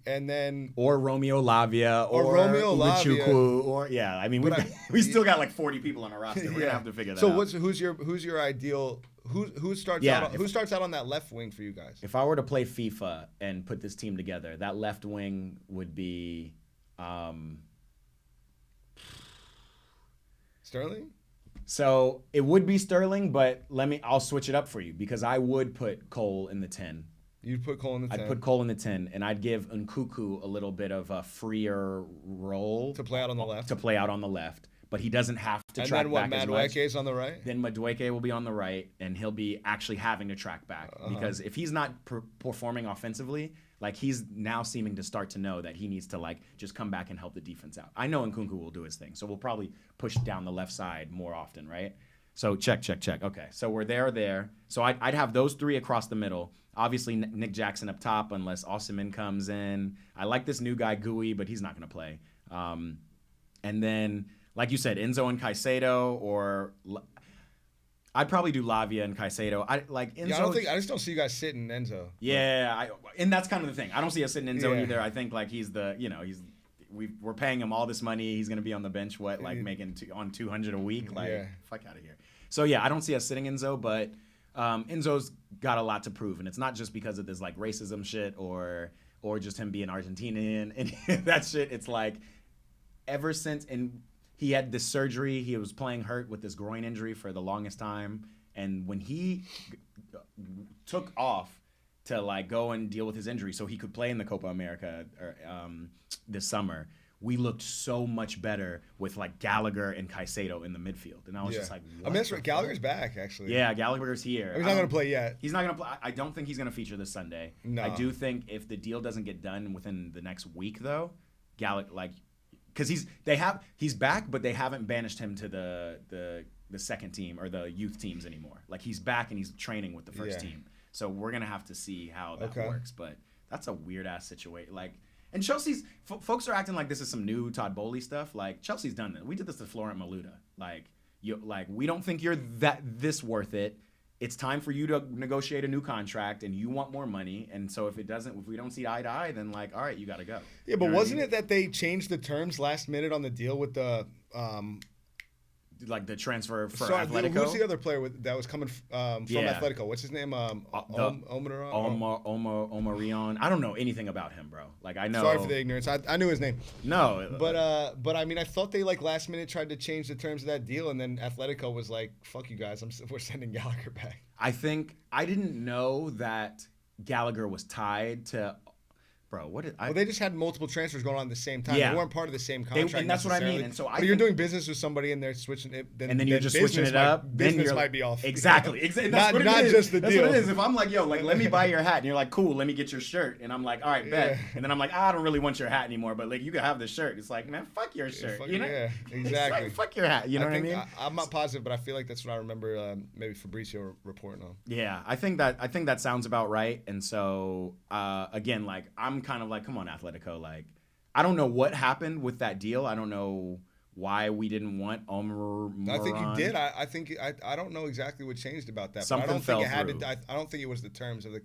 And then or Romeo Lavia or Romeo Lavia. I mean we still got like 40 people on our roster. We're gonna have to figure that out. So who's your ideal? Who starts out on that left wing for you guys? If I were to play FIFA and put this team together, that left wing would be Sterling? So it would be Sterling, but I'll switch it up for you because I would put Cole in the 10. You'd put Cole in the 10? I'd put Cole in the 10, and I'd give Nkunku a little bit of a freer role. To play out on the left? To play out on the left. but he doesn't have to And track then what? back as much. Madueke's on the right. Then Madueke will be on the right, and he'll be actually having to track back because if he's not performing offensively, like he's now seeming to start to know that he needs to like just come back and help the defense out. I know Nkunku will do his thing, so we'll probably push down the left side more often, right? So check. Okay, so we're there. So I'd have those three across the middle. Obviously, Nick Jackson up top unless Osimhen comes in. I like this new guy, Gui, but he's not going to play. And then, like you said, Enzo and Caicedo, or I'd probably do Lavia and Caicedo. I like Enzo. I just don't see you guys sitting Enzo. Yeah, and that's kind of the thing. I don't see us sitting Enzo either. I think like we're paying him all this money. He's going to be on the bench, making on 200 a week? Like, fuck out of here. So yeah, I don't see us sitting Enzo, but Enzo's got a lot to prove, and it's not just because of this like racism shit or just him being Argentinian and that shit. It's like ever since he had this surgery, he was playing hurt with this groin injury for the longest time, and when he took off to like go and deal with his injury so he could play in the Copa America this summer, we looked so much better with like Gallagher and Caicedo in the midfield. And I was just like, what? I mean, that's right. Gallagher's back, actually. Yeah, Gallagher's here. He's not going to play yet. He's not going to play. I don't think he's going to feature this Sunday. No. I do think if the deal doesn't get done within the next week, though, Gallagher, like, because he's back, but they haven't banished him to the second team or the youth teams anymore. Like, he's back and he's training with the first team. So we're going to have to see how that works. But that's a weird-ass situation. Like, and Chelsea's folks are acting like this is some new Todd Boehly stuff. Like, Chelsea's done this. We did this to Florent Maluda. Like, we don't think you're this worth it. It's time for you to negotiate a new contract, and you want more money. And so if we don't see eye to eye, then like, all right, you got to go. Yeah, but wasn't it that they changed the terms last minute on the deal with the like the transfer for Sorry, Atletico? Who's the other player that was coming from Atletico? What's his name? Omarion. I don't know anything about him, bro. Like, I know. Sorry for the ignorance. I knew his name. No. But I mean, I thought they like last minute tried to change the terms of that deal, and then Atletico was like, "Fuck you guys, we're sending Gallagher back." I think I didn't know that Gallagher was tied to. Bro, well, they just had multiple transfers going on at the same time. Yeah. They weren't part of the same contract. And that's what I mean. And so you're doing business with somebody and they're switching it, and then you're just switching it up. Business might be off. Exactly. That's not just the deal. That's what it is. If I'm like, yo, like, let me buy your hat, and you're like, cool, let me get your shirt, and I'm like, all right, bet. And then I'm like, I don't really want your hat anymore, but like, you can have the shirt. It's like, man, fuck your shirt. You know? Yeah, exactly. Like, fuck your hat. You know what I mean? I'm not positive, but I feel like that's what I remember. Maybe Fabrizio reporting on. Yeah, I think that sounds about right. And so again, like, I'm kind of like, come on, Atletico. Like, I don't know what happened with that deal. I don't know why we didn't want Omar. I think you did. I think I don't know exactly what changed about that. Something but I don't fell think it had through. I don't think it was the terms of the.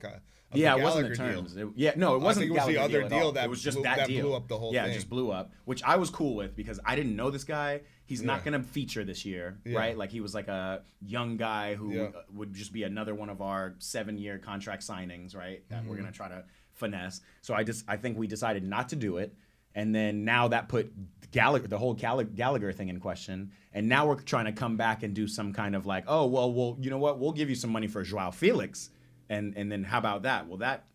It wasn't the terms. It wasn't. It was the other deal that it was just that deal blew up the whole thing. Yeah, it just blew up, which I was cool with because I didn't know this guy. He's not going to feature this year, right? Like, he was like a young guy who would just be another one of our 7-year contract signings, right? That we're going to try to finesse. So I think we decided not to do it. And then now that put the whole Gallagher thing in question. And now we're trying to come back and do some kind of like, oh, well, you know what? We'll give you some money for Joao Felix. And then how about that? Well, that,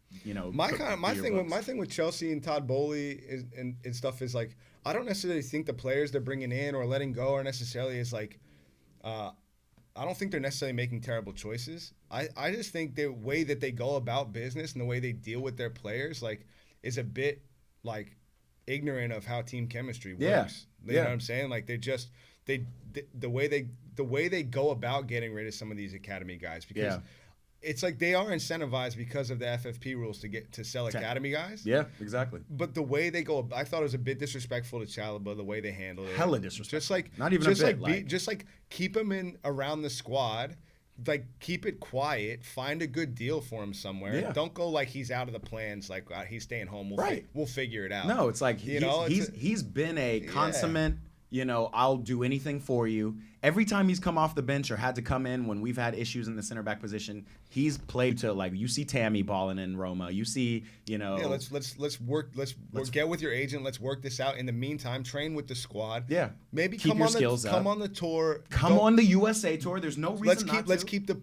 my thing with Chelsea and Todd Boehly is and stuff is like, I don't necessarily think the players they're bringing in or letting go are necessarily is like, I don't think they're necessarily making terrible choices. I just think the way that they go about business and the way they deal with their players like is a bit like ignorant of how team chemistry works. You know what I'm saying? Like, the way they go about getting rid of some of these academy guys because it's like they are incentivized because of the FFP rules to sell academy guys. Yeah, exactly. But the way they go, I thought it was a bit disrespectful to Chalobah, the way they handled it. Hella disrespectful. Just like not even a bit. Just like keep him in around the squad. Like, keep it quiet. Find a good deal for him somewhere. Yeah. Don't go like he's out of the plans. Like, he's staying home. We'll figure it out. No, it's like he's been a consummate. I'll do anything for you. Every time he's come off the bench or had to come in when we've had issues in the center back position, he's played to, like, you see Tammy balling in Roma. You see, Yeah, let's work. Let's get with your agent. Let's work this out. In the meantime, train with the squad. Yeah. Maybe keep come your on skills up. Come on the tour. Come on the USA tour. There's no reason Let's keep the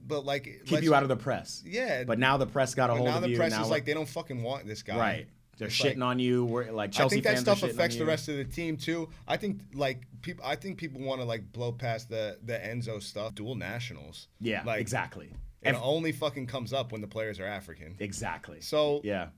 but like keep you out of the press. Yeah. But now the press got a hold of you. Now the press is like, they don't fucking want this guy. Right. They're It's shitting on you. We're like Chelsea I think that fans are stuff shitting affects on the you. rest of the team too. I think people want to like blow past the Enzo stuff. Dual nationals. Yeah, like, exactly. It only fucking comes up when the players are African. Exactly. So yeah,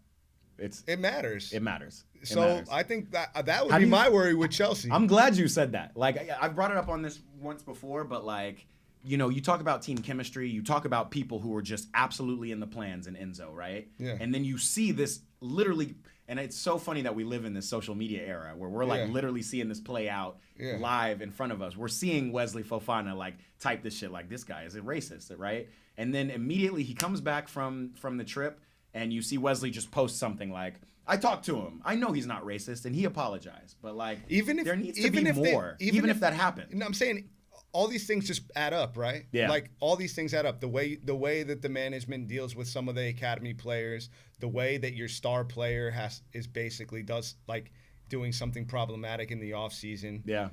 it matters. It matters. So I think that would be my worry with Chelsea. I'm glad you said that. Like I've brought it up on this once before, but like, you know, you talk about team chemistry, you talk about people who are just absolutely in the plans in Enzo, right? Yeah. And then you see this literally, and it's so funny that we live in this social media era where we're like literally seeing this play out live in front of us. We're seeing Wesley Fofana like type this shit like, this guy is a racist, right? And then immediately he comes back from the trip and you see Wesley just post something like, I talked to him. I know he's not racist and he apologized. But like, there needs to be more, even if that happened. You know, I'm saying all these things just add up, right? Yeah. Like all these things add up. The way that the management deals with some of the academy players, the way that your star player does like doing something problematic in the off season. Yeah.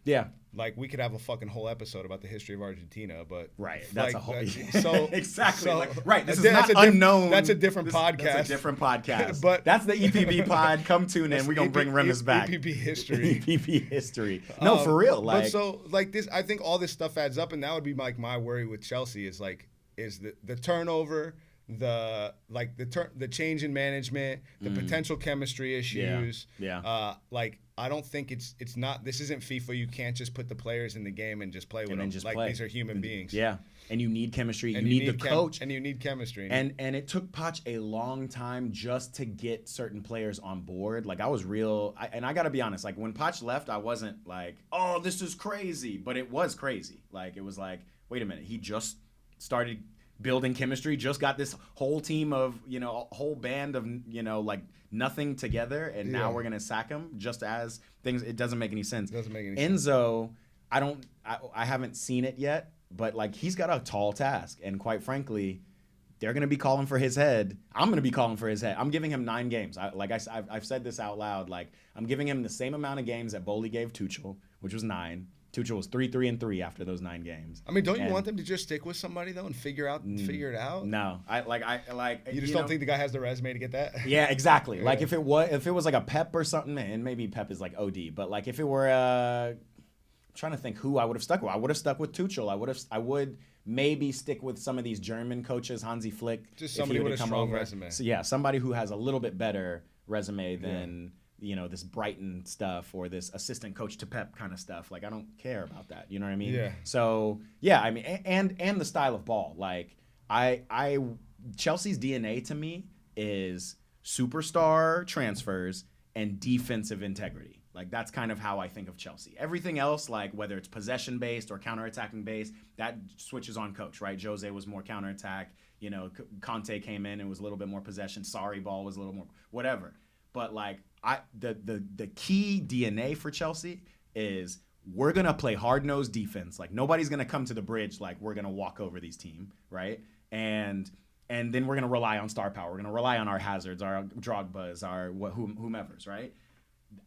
Yeah. Like we could have a fucking whole episode about the history of Argentina, but that's like, a whole so exactly. So, this is not unknown. That's a different podcast. That's a different podcast. But that's the EPB pod. Come tune in. We're gonna bring Remes back. EPB history. EPB history. No, for real. Like, but so like this, I think all this stuff adds up, and that would be like my worry with Chelsea is the turnover, the change in management, the potential chemistry issues. Yeah. Like I don't think it's not. This isn't FIFA. You can't just put the players in the game and just play with them. These are human beings. Yeah. And you need chemistry. And you need the coach. And you need chemistry. And it took Poch a long time just to get certain players on board. Like I was I got to be honest. Like when Poch left, I wasn't like, oh, this is crazy. But it was crazy. Like it was like, wait a minute. He just started building chemistry, just got this whole team of, you know, a whole band of, you know, like nothing together. And now we're going to sack him just as things. It doesn't make any sense. It doesn't make any sense. Enzo, I haven't seen it yet, but like he's got a tall task. And quite frankly, they're going to be calling for his head. I'm going to be calling for his head. I'm giving him 9 games. I've said this out loud. Like I'm giving him the same amount of games that Boli gave Tuchel, which was 9. Tuchel was 3-3-3 after those 9 games. I mean, don't you want them to just stick with somebody though and figure it out? No, You just don't think the guy has the resume to get that? Yeah, exactly. Yeah. Like if it was like a Pep or something, and maybe Pep is like OD, but like if it were I'm trying to think who I would have stuck with. I would have stuck with Tuchel. I would maybe stick with some of these German coaches, Hansi Flick. Just somebody with a strong resume. So yeah, somebody who has a little bit better resume than. You know, this Brighton stuff or this assistant coach to Pep kind of stuff. Like, I don't care about that. You know what I mean? Yeah. So, yeah, I mean, and the style of ball. Like, Chelsea's DNA to me is superstar transfers and defensive integrity. Like, that's kind of how I think of Chelsea. Everything else, like, whether it's possession-based or counterattacking based, that switches on coach, right? Jose was more counterattack. You know, Conte came in and was a little bit more possession. Sarri ball was a little more whatever. But, like, the key DNA for Chelsea is we're going to play hard-nosed defense. Like, nobody's going to come to the bridge like we're going to walk over these team, right? And then we're going to rely on star power. We're going to rely on our Hazards, our Drogbas, our whomevers, right?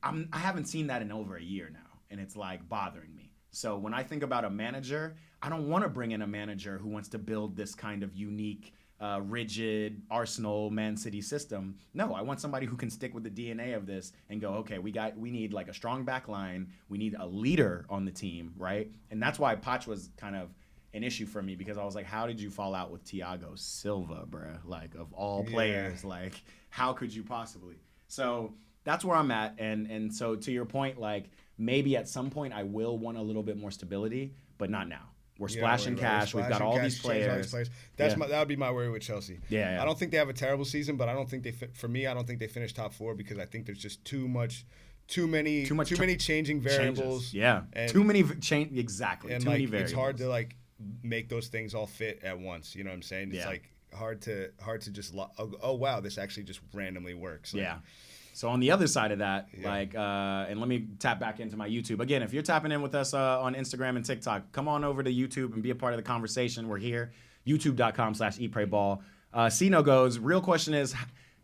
I haven't seen that in over a year now, and it's, like, bothering me. So when I think about a manager, I don't want to bring in a manager who wants to build this kind of unique rigid Arsenal, Man City system. No, I want somebody who can stick with the DNA of this and go, okay, we need like a strong back line. We need a leader on the team, right? And that's why Poch was kind of an issue for me because I was like, how did you fall out with Thiago Silva, bruh? Like, of all players, like, how could you possibly? So that's where I'm at. And so to your point, like, maybe at some point I will want a little bit more stability, but not now. We're splashing cash. We've got all these players. That would be my worry with Chelsea. Yeah. I don't think they have a terrible season, but I don't think I don't think they finish top 4 because I think there's just too many changing variables. Changes. Yeah. Too many exactly. And too many variables. It's hard to like make those things all fit at once. You know what I'm saying? It's like hard to just oh wow, this actually just randomly works. Like, yeah. So on the other side of that, and let me tap back into my YouTube. Again, if you're tapping in with us on Instagram and TikTok, come on over to YouTube and be a part of the conversation. We're here, youtube.com/eatprayball. Sino goes, real question is,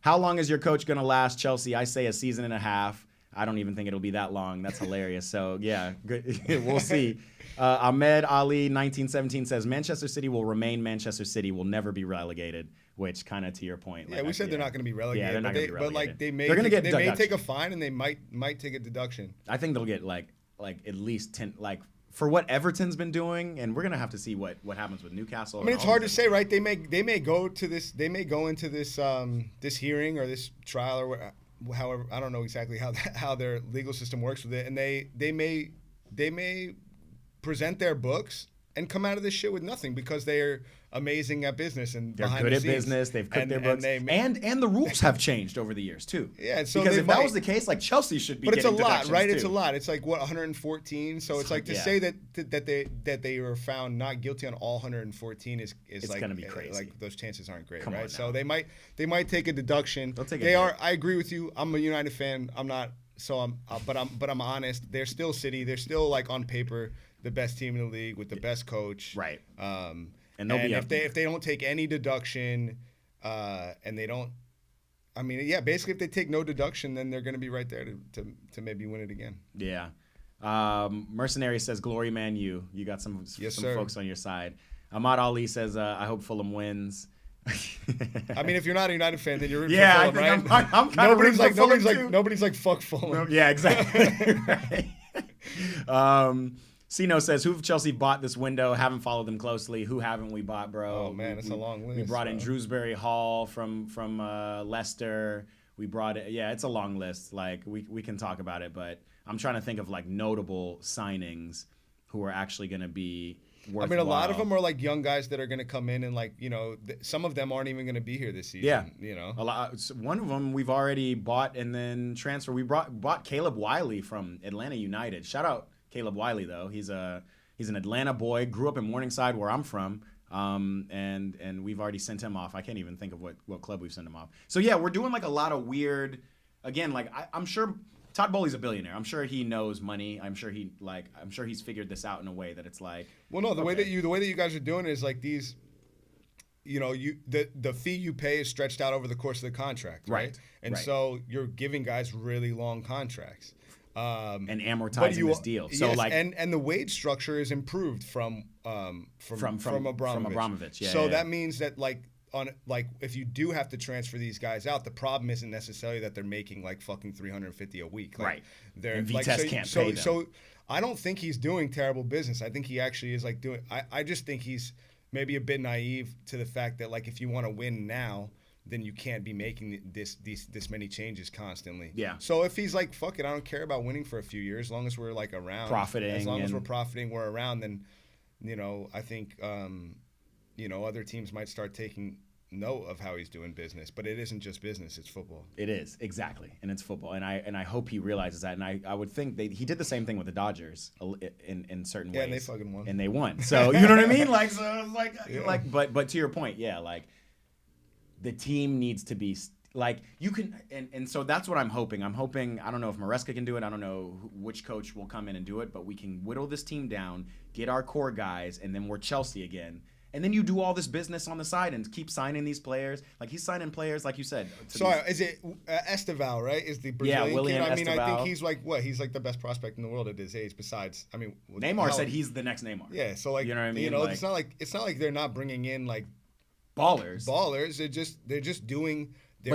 how long is your coach going to last Chelsea? I say a season and a half. I don't even think it'll be that long. That's hilarious. So, yeah, good. We'll see. Ahmed Ali 1917 says Manchester City will remain Manchester City, will never be relegated, which kind of to your point. Yeah, we said they're not going to be relegated. Yeah, they're not going to be relegated. But like they may, they may take a fine and they might take a deduction. I think they'll get like at least 10, like for what Everton's been doing, and we're gonna have to see what happens with Newcastle. I mean, it's hard to say, right? They may go into this this hearing or this trial or however, I don't know exactly how their legal system works with it, and they may present their books and come out of this shit with nothing because they're amazing at business and they're behind good the at scenes. business. They've cooked their books, and the rules have changed over the years too. Yeah, so because if that was the case, like Chelsea should be. But it's a getting lot, deductions, right? too. It's a lot. It's like what 114. So it's like to say that they were found not guilty on all 114 is it's like gonna be crazy. Like those chances aren't great, Come right? on So now. they might take a deduction. They'll take they a are. hit. I agree with you. I'm a United fan. I'm not. So but I'm honest. They're still City. They're still like on paper the best team in the league with the best coach. Right. And if they don't take any deduction, and they don't, I mean, yeah, basically if they take no deduction, then they're going to be right there to maybe win it again. Yeah. Mercenary says, "Glory Man, you got some folks on your side." Ahmad Ali says, "I hope Fulham wins." I mean, if you're not a United fan, then you're rooting Yeah, for Fulham, I think right? I'm kind of rooting for Fulham too. Nobody's like fuck Fulham. No, yeah, exactly. Right. Sino says, "Who have Chelsea bought this window? Haven't followed them closely. Who haven't we bought, bro?" Oh man, it's a long list. We brought in Shrewsbury Hall from Leicester. We brought it. Yeah, it's a long list. Like we can talk about it, but I'm trying to think of like notable signings who are actually going to be worthwhile. I mean, a lot of them are like young guys that are going to come in and like, you know, some of them aren't even going to be here this season. Yeah, you know, a lot. One of them we've already bought and then transferred. We bought Caleb Wiley from Atlanta United. Shout out Caleb Wiley though. He's an Atlanta boy. Grew up in Morningside where I'm from. And we've already sent him off. I can't even think of what club we've sent him off. So yeah, we're doing like a lot of weird. Again, like I'm sure Todd Bowley's a billionaire. I'm sure he knows money. I'm sure he's figured this out in a way that it's like. Well, no, the way that you guys are doing it is like these. You know, the fee you pay is stretched out over the course of the contract, right? And so you're giving guys really long contracts. And amortizing this deal. So yes, like, and the wage structure is improved from Abramovich. Yeah, so yeah. that means that like if you do have to transfer these guys out, the problem isn't necessarily that they're making like fucking $350 a week. Like, right. They're and like, Vitesse can't pay them. So I don't think he's doing terrible business. I think he actually is like doing. I just think he's maybe a bit naive to the fact that like if you want to win now, then you can't be making this many changes constantly. Yeah. So if he's like, fuck it, I don't care about winning for a few years, as long as we're like around, profiting, as long as we're profiting, we're around, then, you know, I think, you know, other teams might start taking note of how he's doing business. But it isn't just business; it's football. It is, exactly, and it's football, and I hope he realizes that. And I would think he did the same thing with the Dodgers in certain ways. Yeah, and they fucking won. And they won. So you know what I mean? Like, so like, yeah. like, but to your point, yeah, like. The team needs to be like you can, and so that's what I'm hoping. I'm hoping, I don't know if Maresca can do it. I don't know which coach will come in and do it, but we can whittle this team down, get our core guys, and then we're Chelsea again. And then you do all this business on the side and keep signing these players. Like he's signing players, like you said. Sorry, is it Esteval, right? Is the Brazilian William kid? I mean, Esteval. I think he's like what? He's like the best prospect in the world at his age. Besides, I mean, Neymar said he's the next Neymar. Yeah, so like, you know what I mean? You know, like, it's not like they're not bringing in like ballers. They're just doing a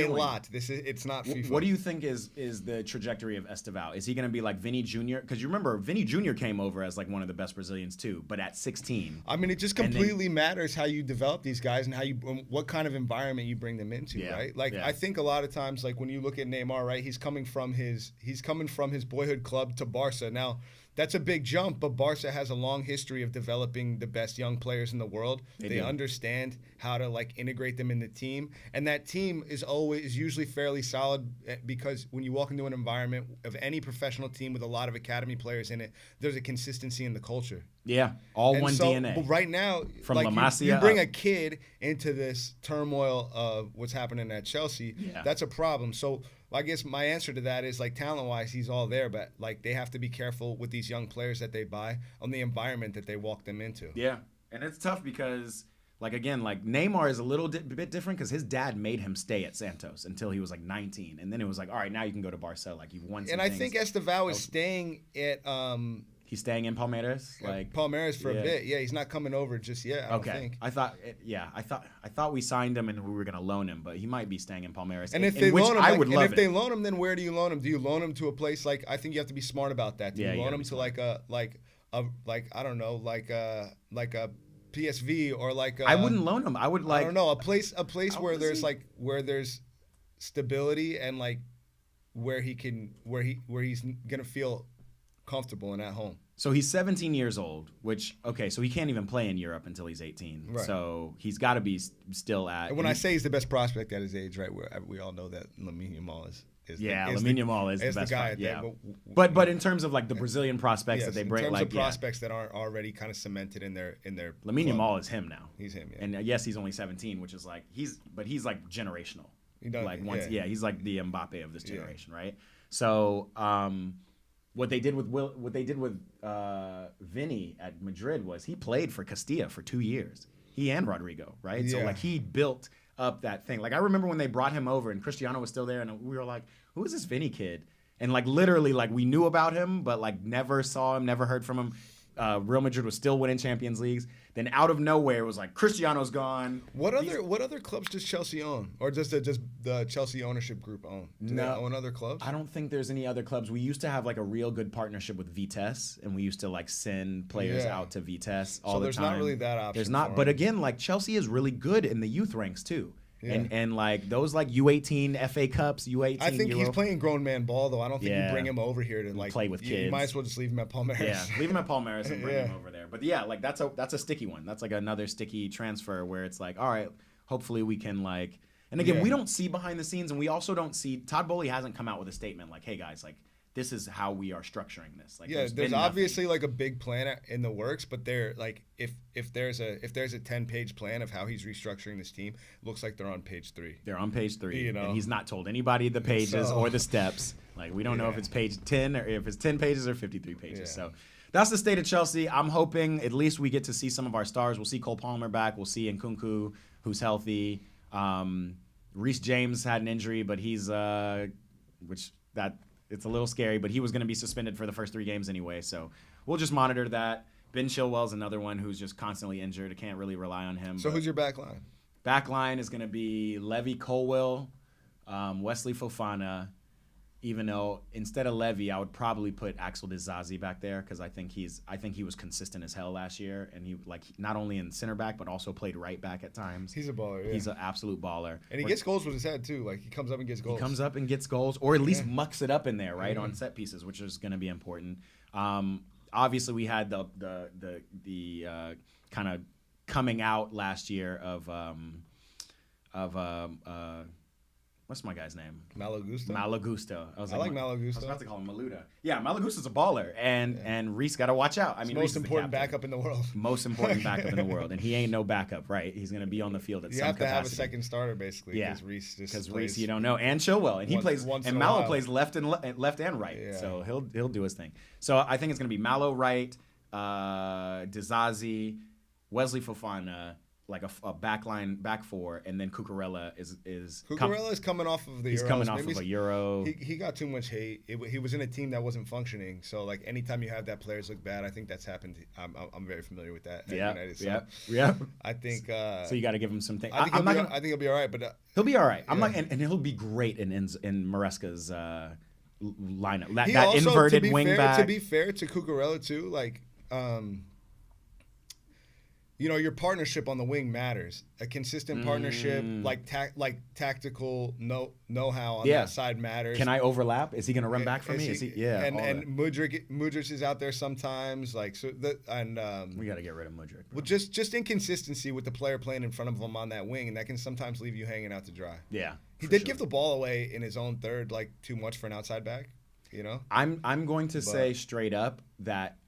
lot. It's not FIFA. What do you think is the trajectory of Esteval? Is he going to be like Vinny Jr.? Because you remember Vinny Jr. came over as like one of the best Brazilians too, but at 16. I mean, it just completely matters how you develop these guys and how what kind of environment you bring them into, right? Like I think a lot of times, like when you look at Neymar, right, he's coming from his boyhood club to Barca. Now, that's a big jump, but Barca has a long history of developing the best young players in the world. They understand how to like integrate them in the team, and that team is usually fairly solid because when you walk into an environment of any professional team with a lot of academy players in it, there's a consistency in the culture. Yeah, one DNA. But right now, from like La Masia, you bring a kid into this turmoil of what's happening at Chelsea. Yeah. That's a problem. So I guess my answer to that is like talent-wise, he's all there, but like they have to be careful with these young players that they buy on the environment that they walk them into. Yeah, and it's tough because Like, again, like Neymar is a little bit different because his dad made him stay at Santos until he was like 19. And then it was like, all right, now you can go to Barcelona. Like, you've won some And things. I think Estevao is staying at He's staying in Palmeiras, like Palmeiras for a bit. Yeah, he's not coming over just yet. I don't think. I thought we signed him and we were gonna loan him, but he might be staying in Palmeiras. And if they loan him, they loan him, then where do you loan him? Do you loan him to a place like? I think you have to be smart about that. Do you loan him to like a I don't know, like a PSV or like I wouldn't loan him. I would like I don't know, a place where there's where there's stability and like where he's gonna feel comfortable and at home. So he's 17 years old, which, okay, so he can't even play in Europe until he's 18. Right. So he's got to be still at. And when I say he's the best prospect at his age, right, we all know that Lamine Yamal is Lamine Yamal is the best guy. But in terms of like the Brazilian prospects that they bring, in terms like of prospects that aren't already kind of cemented in their Lamine Yamal is him now. He's him, yeah. And yes, he's only 17, which is like he's like generational. He's like the Mbappe of this generation, right? So what they did with Vinny at Madrid was he played for Castilla for 2 years. He and Rodrigo, right? Yeah. So like he built up that thing. Like I remember when they brought him over and Cristiano was still there, and we were like, "Who is this Vinny kid?" And like literally, like we knew about him, but like never saw him, never heard from him. Real Madrid was still winning Champions Leagues. Then out of nowhere, it was like Cristiano's gone. What other clubs does Chelsea own, or just the Chelsea ownership group own? Do they own other clubs? I don't think there's any other clubs. We used to have like a real good partnership with Vitesse, and we used to like send players out to Vitesse all the time. So there's not really that option. There's not, but again, like Chelsea is really good in the youth ranks too. Yeah. And like those like U18 FA Cups, U18. I think he's playing grown man ball though. I don't think you bring him over here to like play with kids. You might as well just leave him at Palmeiras. Yeah, leave him at Palmeiras and bring him over there. But yeah, like that's a sticky one. That's like another sticky transfer where it's like, all right, hopefully we can like. And again, we don't see behind the scenes, and we also don't see. Todd Bowley hasn't come out with a statement like, "Hey guys, like this is how we are structuring this." Like, there's obviously like a big plan in the works, but they're like, if there's a 10-page plan of how he's restructuring this team, it looks like they're on page 3. They're on page 3, and he's not told anybody the pages or the steps. Like we don't know if it's page 10 or if it's 10 pages or 53 pages. Yeah. So that's the state of Chelsea. I'm hoping at least we get to see some of our stars. We'll see Cole Palmer back. We'll see Nkunku, who's healthy. Reece James had an injury, but he's it's a little scary, but he was going to be suspended for the first 3 games anyway, so we'll just monitor that. Ben Chilwell's another one who's just constantly injured. I can't really rely on him. So who's your back line? Back line is going to be Levy Colwill, Wesley Fofana, even though instead of Levy, I would probably put Axel Disasi back there because I think he was consistent as hell last year, and he like not only in center back but also played right back at times. He's a baller. Yeah. He's an absolute baller, and he gets goals with his head too. Like he comes up and gets goals. He comes up and gets goals, or at least mucks it up in there, right, on set pieces, which is going to be important. Obviously, we had the kind of coming out last year of what's my guy's name? Malagusto. I like Malagusto. I was about to call him Maluda. Yeah, Malagusto's a baller, and Reece got to watch out. I mean, most important backup in the world. Most important backup in the world, and he ain't no backup, right? He's going to be on the field at some capacity. You have to have a second starter, basically. Yeah, because Reece, you don't know, and Chilwell, and he plays, and Malo plays left and right, so he'll do his thing. So I think it's going to be Malo right, Disasi, Wesley Fofana. Like a back 4, and then Cucurella is coming off of the Euros. He's coming off of a Euro. He got too much hate. He was in a team that wasn't functioning. So like anytime you have that players look bad, I think that's happened. I'm very familiar with that. Yeah, United, so yeah. I think. So you got to give him some things. I think he'll be all right, but he'll be all right. I'm like, and he'll be great in Maresca's lineup. That also, inverted wing back. To be fair to Cucurella too, like. You know, your partnership on the wing matters. A consistent partnership, like tactical know-how on that side matters. Can I overlap? Is he going to run back for me? And Mudryk is out there sometimes. Like so, we got to get rid of Mudryk. Well, just inconsistency with the player playing in front of him on that wing, and that can sometimes leave you hanging out to dry. Yeah, he did give the ball away in his own third, like too much for an outside back. You know, I'm going to say straight up that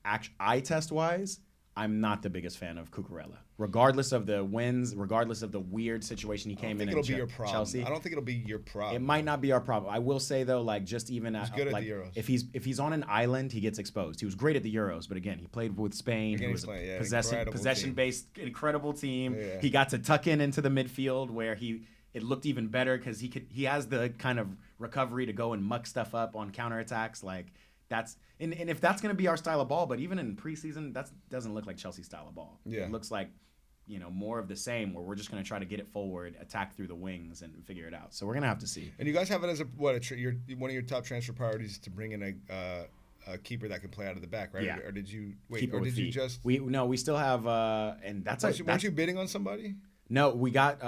eye test wise. I'm not the biggest fan of Cucurella. Regardless of the wins, regardless of the weird situation he came in it'll be your problem. Chelsea. I don't think it'll be your problem. It might not be our problem. I will say though, like just even He's good at the Euros. if he's on an island, he gets exposed. He was great at the Euros, but again, he played with Spain. He was a possession-based, incredible team. Yeah. He got to tuck into the midfield where it looked even better because he has the kind of recovery to go and muck stuff up on counterattacks. Like that's and if that's going to be our style of ball, but even in preseason, that doesn't look like Chelsea's style of ball. Yeah. It looks like, more of the same where we're just going to try to get it forward, attack through the wings, and figure it out. So we're going to have to see. And you guys have it as one of your top transfer priorities is to bring in a keeper that can play out of the back, right? Yeah. Or did you Keeper or with did you feet. just we still have and that's weren't you bidding on somebody? No, we got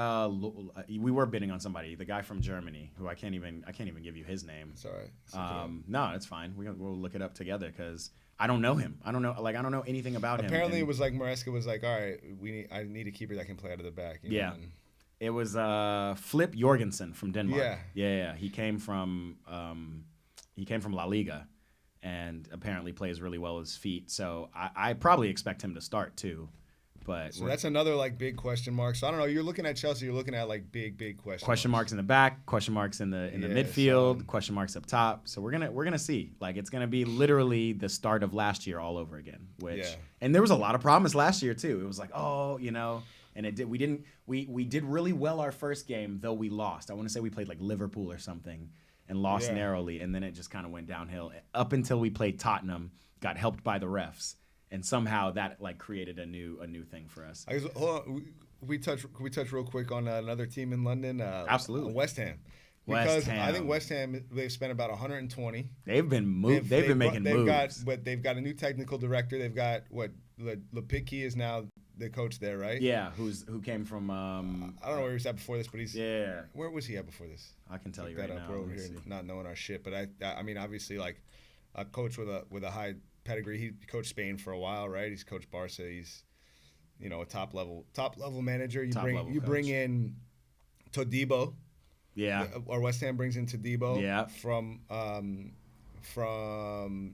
we were bidding on somebody, the guy from Germany, who I can't even give you his name. It's all right. No, it's fine. We'll look it up together because I don't know him. I don't know anything about him. Apparently, it was like Maresca was like, all right, I need a keeper that can play out of the back. Yeah. It was Flip Jorgensen from Denmark. Yeah. He came from La Liga, and apparently plays really well with his feet. So I probably expect him to start too. But so that's another like big question mark. So I don't know. You're looking at Chelsea. You're looking at like big question marks in the back, question marks in the midfield, question marks up top. So we're gonna see. Like it's gonna be literally the start of last year all over again. And there was a lot of promise last year too. It was like and it did. We did really well our first game, though we lost. I want to say we played like Liverpool or something and lost narrowly, and then it just kind of went downhill up until we played Tottenham. Got helped by the refs. And somehow that like created a new thing for us. Hold on. We touch real quick on another team in London. Absolutely, West Ham. Because I think West Ham, they've spent about 120. They've been making moves. They've got a new technical director. They've got Lipicki is now the coach there, right? Yeah, who came from I don't know where he was at before this, but he's Where was he at before this? I can tell you right now. We're over here not knowing our shit, but I mean obviously like a coach with a high pedigree. He coached Spain for a while, right? He's coached Barca. He's a top level manager. You bring in Todibo. Yeah. Or West Ham brings in Todibo. Yeah. From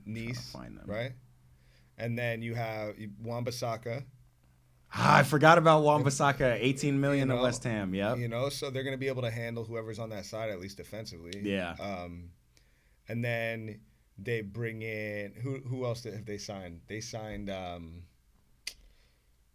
Nice, right? And then you have Wan-Bissaka. I forgot about Wan-Bissaka. 18 million to West Ham. Yep. So they're going to be able to handle whoever's on that side at least defensively. Yeah. And then they bring in who else have they signed? They signed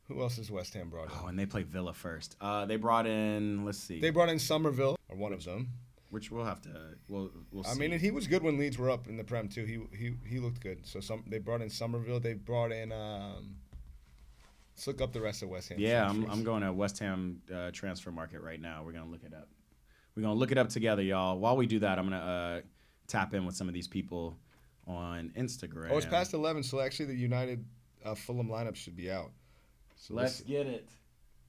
who else has West Ham brought in? Oh, and they play Villa first. They brought in, let's see. They brought in Somerville, or one of them. Which we'll have to we'll see. I mean, and he was good when Leeds were up in the Prem too. He looked good. So they brought in Somerville. They brought in let's look up the rest of West Ham. Yeah, I'm going to West Ham transfer market right now. We're gonna look it up. We're gonna look it up together, y'all. While we do that, I'm gonna tap in with some of these people on Instagram. Oh, it's past 11, so actually the United Fulham lineup should be out. So let's get it.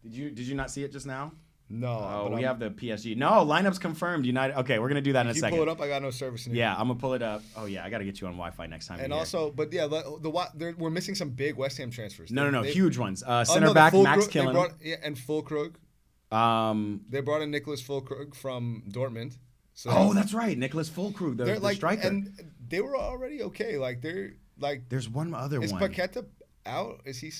Did you not see it just now? No. Oh, we have the PSG. No, lineups confirmed. United. Okay, we're gonna do that in a second. Pull it up. I got no service in here. Yeah, I'm gonna pull it up. Oh yeah, I gotta get you on Wi-Fi next time. And also, but yeah, we're missing some big West Ham transfers. No, huge ones. Center back Max Killen. And Fulkrug. They brought in Nicholas Fulkrug from Dortmund. So that's right, Nicholas Fulkrug, the striker. And they were already okay. There's one other one. Is Paqueta out? Is he?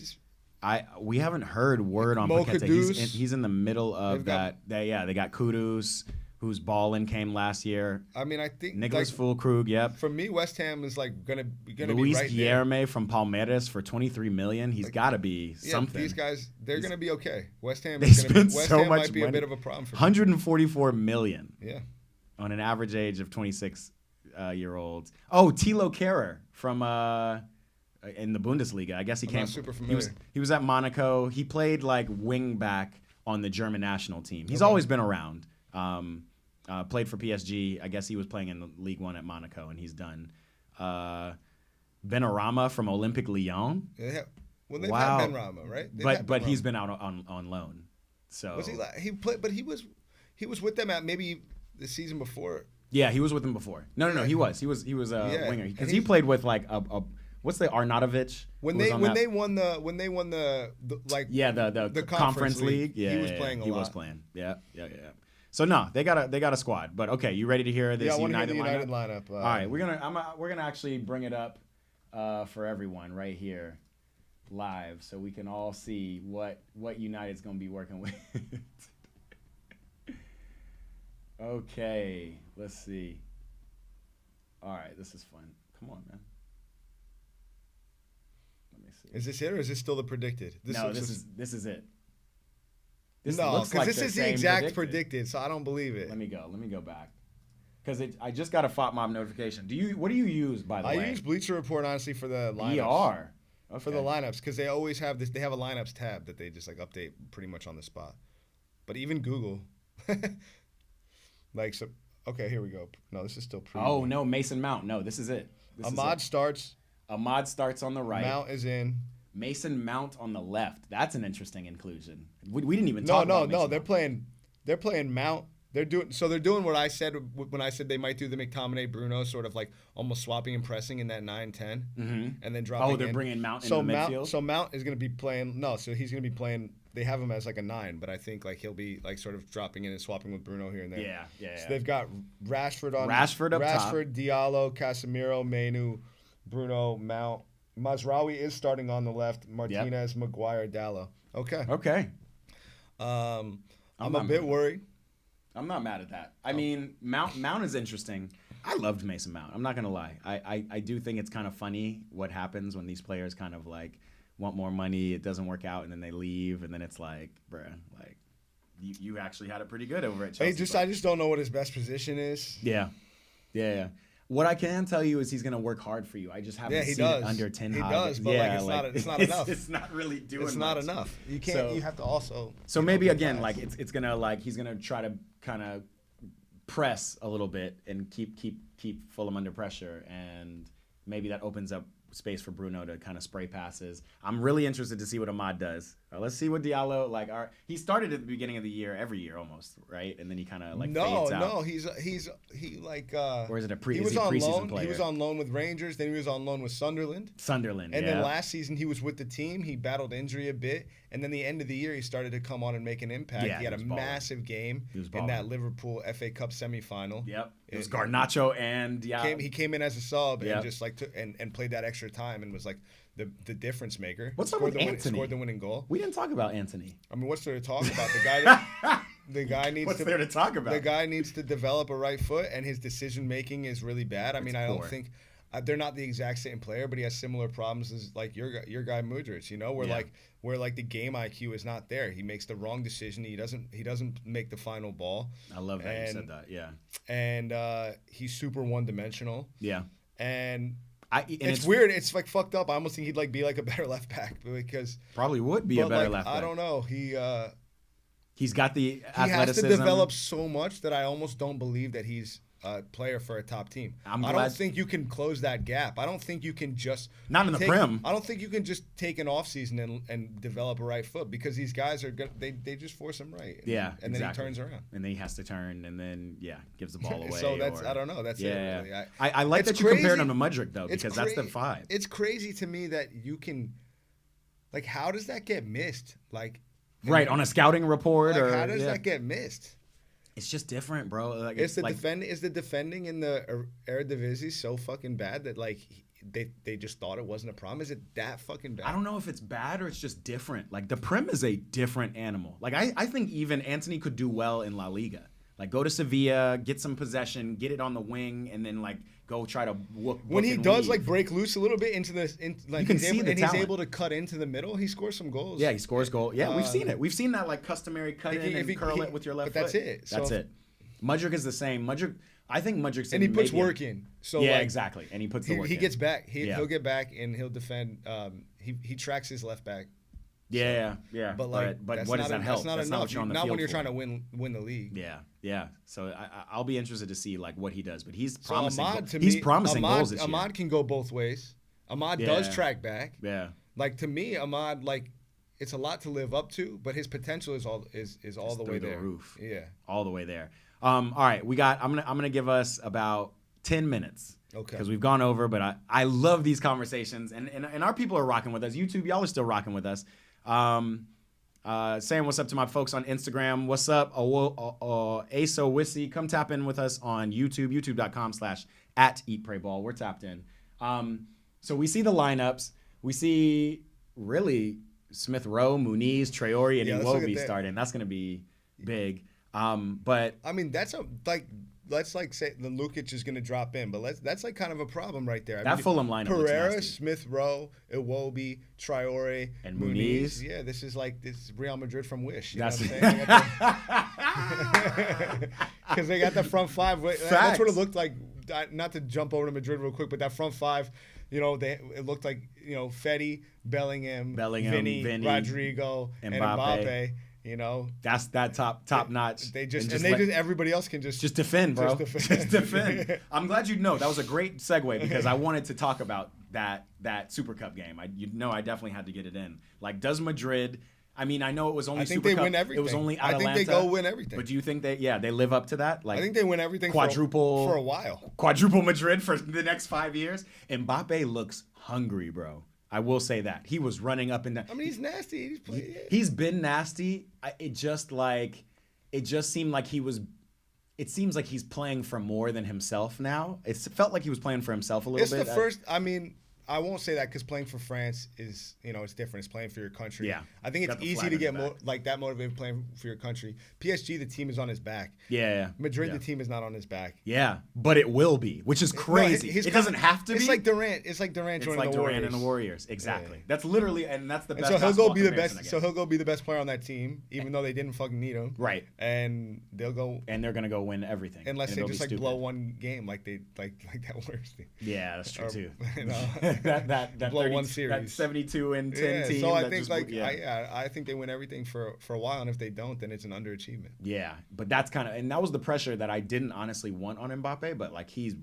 We haven't heard word on Paqueta. He's in the middle of that. They got Kudus, whose balling came last year. I mean, I think Nicholas Fulkrug. Yep. For me, West Ham is gonna be Luis right Guilherme from Palmeiras for 23 million. He's got to be something. These guys, they're gonna be okay. West Ham. They spent so much might be money. A bit of a problem for 144 million. Yeah. On an average age of 26 year olds. Oh, Thilo Kehrer from in the Bundesliga. I guess he came. Not super familiar. He was at Monaco. He played like wing back on the German national team. He's always been around. Played for PSG. I guess he was playing in the League One at Monaco, and he's done. Benrahma from Olympique Lyon. Yeah. Well, they've had Benrahma, right? But he's been out on loan. So was he played? But he was with them at maybe the season before. Yeah, he was with them before. No, he was a winger because he played with like a what's the Arnautovic when they won the conference league. Yeah, he was playing a lot. He was playing. Yeah. So no, they got a squad. But okay, you ready to hear this United lineup? All right, we're gonna actually bring it up for everyone right here. live so we can all see what United's going to be working with. Okay, let's see. All right, this is fun. Come on, man. Let me see. Is this it or is this still the predicted? This is it. This no, looks because like this the is the same exact predicted, so I don't believe it. Let me go back. Because I just got a FOP mob notification. What do you use, by the way? I use Bleacher Report, honestly, for the lineups. ER? Okay. For the lineups, because they always have this. They have a lineups tab that they just like update pretty much on the spot. But even Google, like, so, okay, here we go. No, this is still pre. Oh, no, Mason Mount. No, this is it. Ahmad starts. Ahmad starts on the right. Mount is in. Mason Mount on the left. That's an interesting inclusion. We didn't even talk about Mason No, they're playing Mount. They're doing what I said when I said they might do the McTominay Bruno sort of like almost swapping and pressing in that 9-10 and then dropping. Oh, they're bringing Mount into the midfield. So Mount is going to be playing. No, so he's going to be playing. They have him as like a 9, but I think like he'll be like sort of dropping in and swapping with Bruno here and there. Yeah. So they've got Rashford up top. Rashford, Diallo, Casemiro, Menu, Bruno, Mount. Mazraoui is starting on the left. Martinez, Maguire, Dallo. Okay. I'm a bit worried. I'm not mad at that. I mean, Mount is interesting. I loved Mason Mount. I'm not going to lie. I do think it's kind of funny what happens when these players kind of like want more money, it doesn't work out, and then they leave, and then it's like, bruh, like you actually had it pretty good over at Chelsea. I just don't know what his best position is. Yeah. What I can tell you is he's going to work hard for you. I just haven't seen it under Ten Hag. He does, but it's not enough. It's not really doing It's not enough. You can't. You have to also. So maybe again, like it's gonna like he's gonna try to kind of press a little bit and keep Fulham under pressure, and maybe that opens up space for Bruno to kind of spray passes. I'm really interested to see what Ahmad does. Let's see what Diallo he started at the beginning of the year every year almost, right? And then he kind of like fades out. No, he like or is it a preseason player? He was on loan with Rangers, then he was on loan with Sunderland. And then last season he was with the team. He battled injury a bit, and then the end of the year he started to come on and make an impact. Yeah, he had a massive game in that Liverpool FA Cup semifinal. Yep. It was Garnacho and he came in as a sub and just like and played that extra time and was like the difference maker. What's up with Anthony? Scored the winning goal. We didn't talk about Anthony. I mean, what's there to talk about? The guy needs. What's there to talk about? The guy needs to develop a right foot, and his decision making is really bad. I don't think they're not the exact same player, but he has similar problems as like your guy Mudryk. You know, where the game IQ is not there. He makes the wrong decision. He doesn't make the final ball. I love that you said that. Yeah. And he's super one dimensional. Yeah. And it's weird. It's like fucked up. I almost think he'd like be like a better left back because probably would be a better left back. I don't know. He's got the athleticism. He has to develop so much that I almost don't believe that he's a player for a top team. I don't think you can close that gap. I don't think you can just not in the Prem. I don't think you can just take an off season and develop a right foot because these guys are they just force him right. And then he turns around. And then he has to turn and then gives the ball away. So I don't know. That's it. Really. I like that you compared him to Mudryk though because that's the vibe. It's crazy to me that you can like how does that get missed? Like on a scouting report or how does that get missed? It's just different, bro. Like, is the defending in the Eredivisie so fucking bad that like they just thought it wasn't a problem? Is it that fucking bad? I don't know if it's bad or it's just different. Like the Prem is a different animal. Like I think even Anthony could do well in La Liga. Like go to Sevilla, get some possession, get it on the wing, and then like go try to when he does like break loose a little bit into the like you can see the talent. He's able to cut into the middle. He scores some goals. Yeah, he scores goal. Yeah, we've seen it. We've seen that like customary cut in and curl it with your left foot. But that's it. That's it. Mudryk is the same. I think Mudryk's and he puts work in. So exactly. And he puts the work in. He gets back. He'll get back and he'll defend. He tracks his left back. Yeah. But what does that help? That's not enough. Not when you're trying to win the league. Yeah. So I'll be interested to see like what he does. But he's promising. Goals this year. Ahmad can go both ways. Ahmad does track back. Yeah. Like to me, Ahmad it's a lot to live up to, but his potential is all the way there. Roof. Yeah. All the way there. All right, I'm gonna give us about 10 minutes. Okay. Because we've gone over, but I love these conversations, and our people are rocking with us. YouTube, y'all are still rocking with us. Saying what's up to my folks on Instagram. What's up, Aso Wissy? Come tap in with us on YouTube, youtube.com/@EatPrayBall. We're tapped in. So we see the lineups. We see really Smith Rowe, Muniz, Traore, and Yeah, let's look at Iwobi that. starting. That's gonna be big. But I mean, that's let's like say the Lukic is going to drop in, but that's like kind of a problem right there. I that mean, Fulham lineup looks Pereira, nasty. Smith Rowe, Iwobi, Traore, And Muniz. Yeah, this is Real Madrid from Wish. You That's know what I'm saying? Because they got the front five. That's what it looked like. Not to jump over to Madrid real quick, but that front five, it looked like Fetty, Bellingham, Vinny, Rodrigo, and Mbappe. That's that top notch. Everybody else can just defend, bro. Just defend. I'm glad you know that was a great segue because I wanted to talk about that Super Cup game. I definitely had to get it in. Like, does Madrid? I mean, I know it was only. I think Super they Cup. win everything. It was only Atalanta. I think they go win everything. But do you think they live up to that? Like, I think they win everything quadruple for a while. Quadruple Madrid for the next 5 years. Mbappe looks hungry, bro. I will say that. He was running up and down. I mean, he's nasty. He's been nasty. It just seemed like he was. It seems like he's playing for more than himself now. It felt like he was playing for himself a little bit. It's the first. I mean, I won't say that because playing for France is, it's different. It's playing for your country. Yeah. I think it's easy to get that motivated playing for your country. PSG, the team is on his back. Yeah. Madrid, the team is not on his back. Yeah, but it will be, which is crazy. It doesn't have to be. It's like Durant. It's like Durant joining the Warriors. Durant and the Warriors. Exactly. Yeah. That's literally, and that's the best. So he'll go be the best. So he'll go be the best player on that team, even though they didn't fucking need him. Right. And they'll go. And they're gonna go win everything. Unless they just blow one game like that Warriors team. Yeah, that's true too. That blow one series. That 72 and 10 team. So I think I think they win everything for a while, and if they don't, then it's an underachievement. Yeah, but that's and that was the pressure that I didn't honestly want on Mbappe, but like he's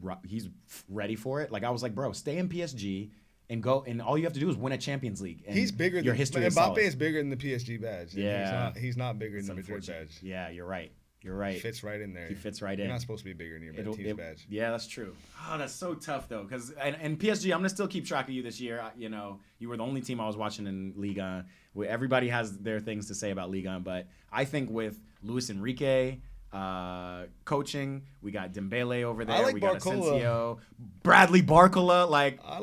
ready for it. Like I was like, bro, stay in PSG and go, and all you have to do is win a Champions League. And he's bigger. Your history Mbappe is bigger than the PSG badge. Yeah, he's not bigger than the Madrid badge. Yeah, you're right. You're right. He fits right in there. He fits right in. You're not supposed to be bigger than your team's badge. Yeah, that's true. Oh, that's so tough though, because and PSG, I'm gonna still keep track of you this year. You were the only team I was watching in Liga. Everybody has their things to say about Liga, but I think with Luis Enrique coaching, we got Dembele over there. We got Asensio, Bradley Barcola.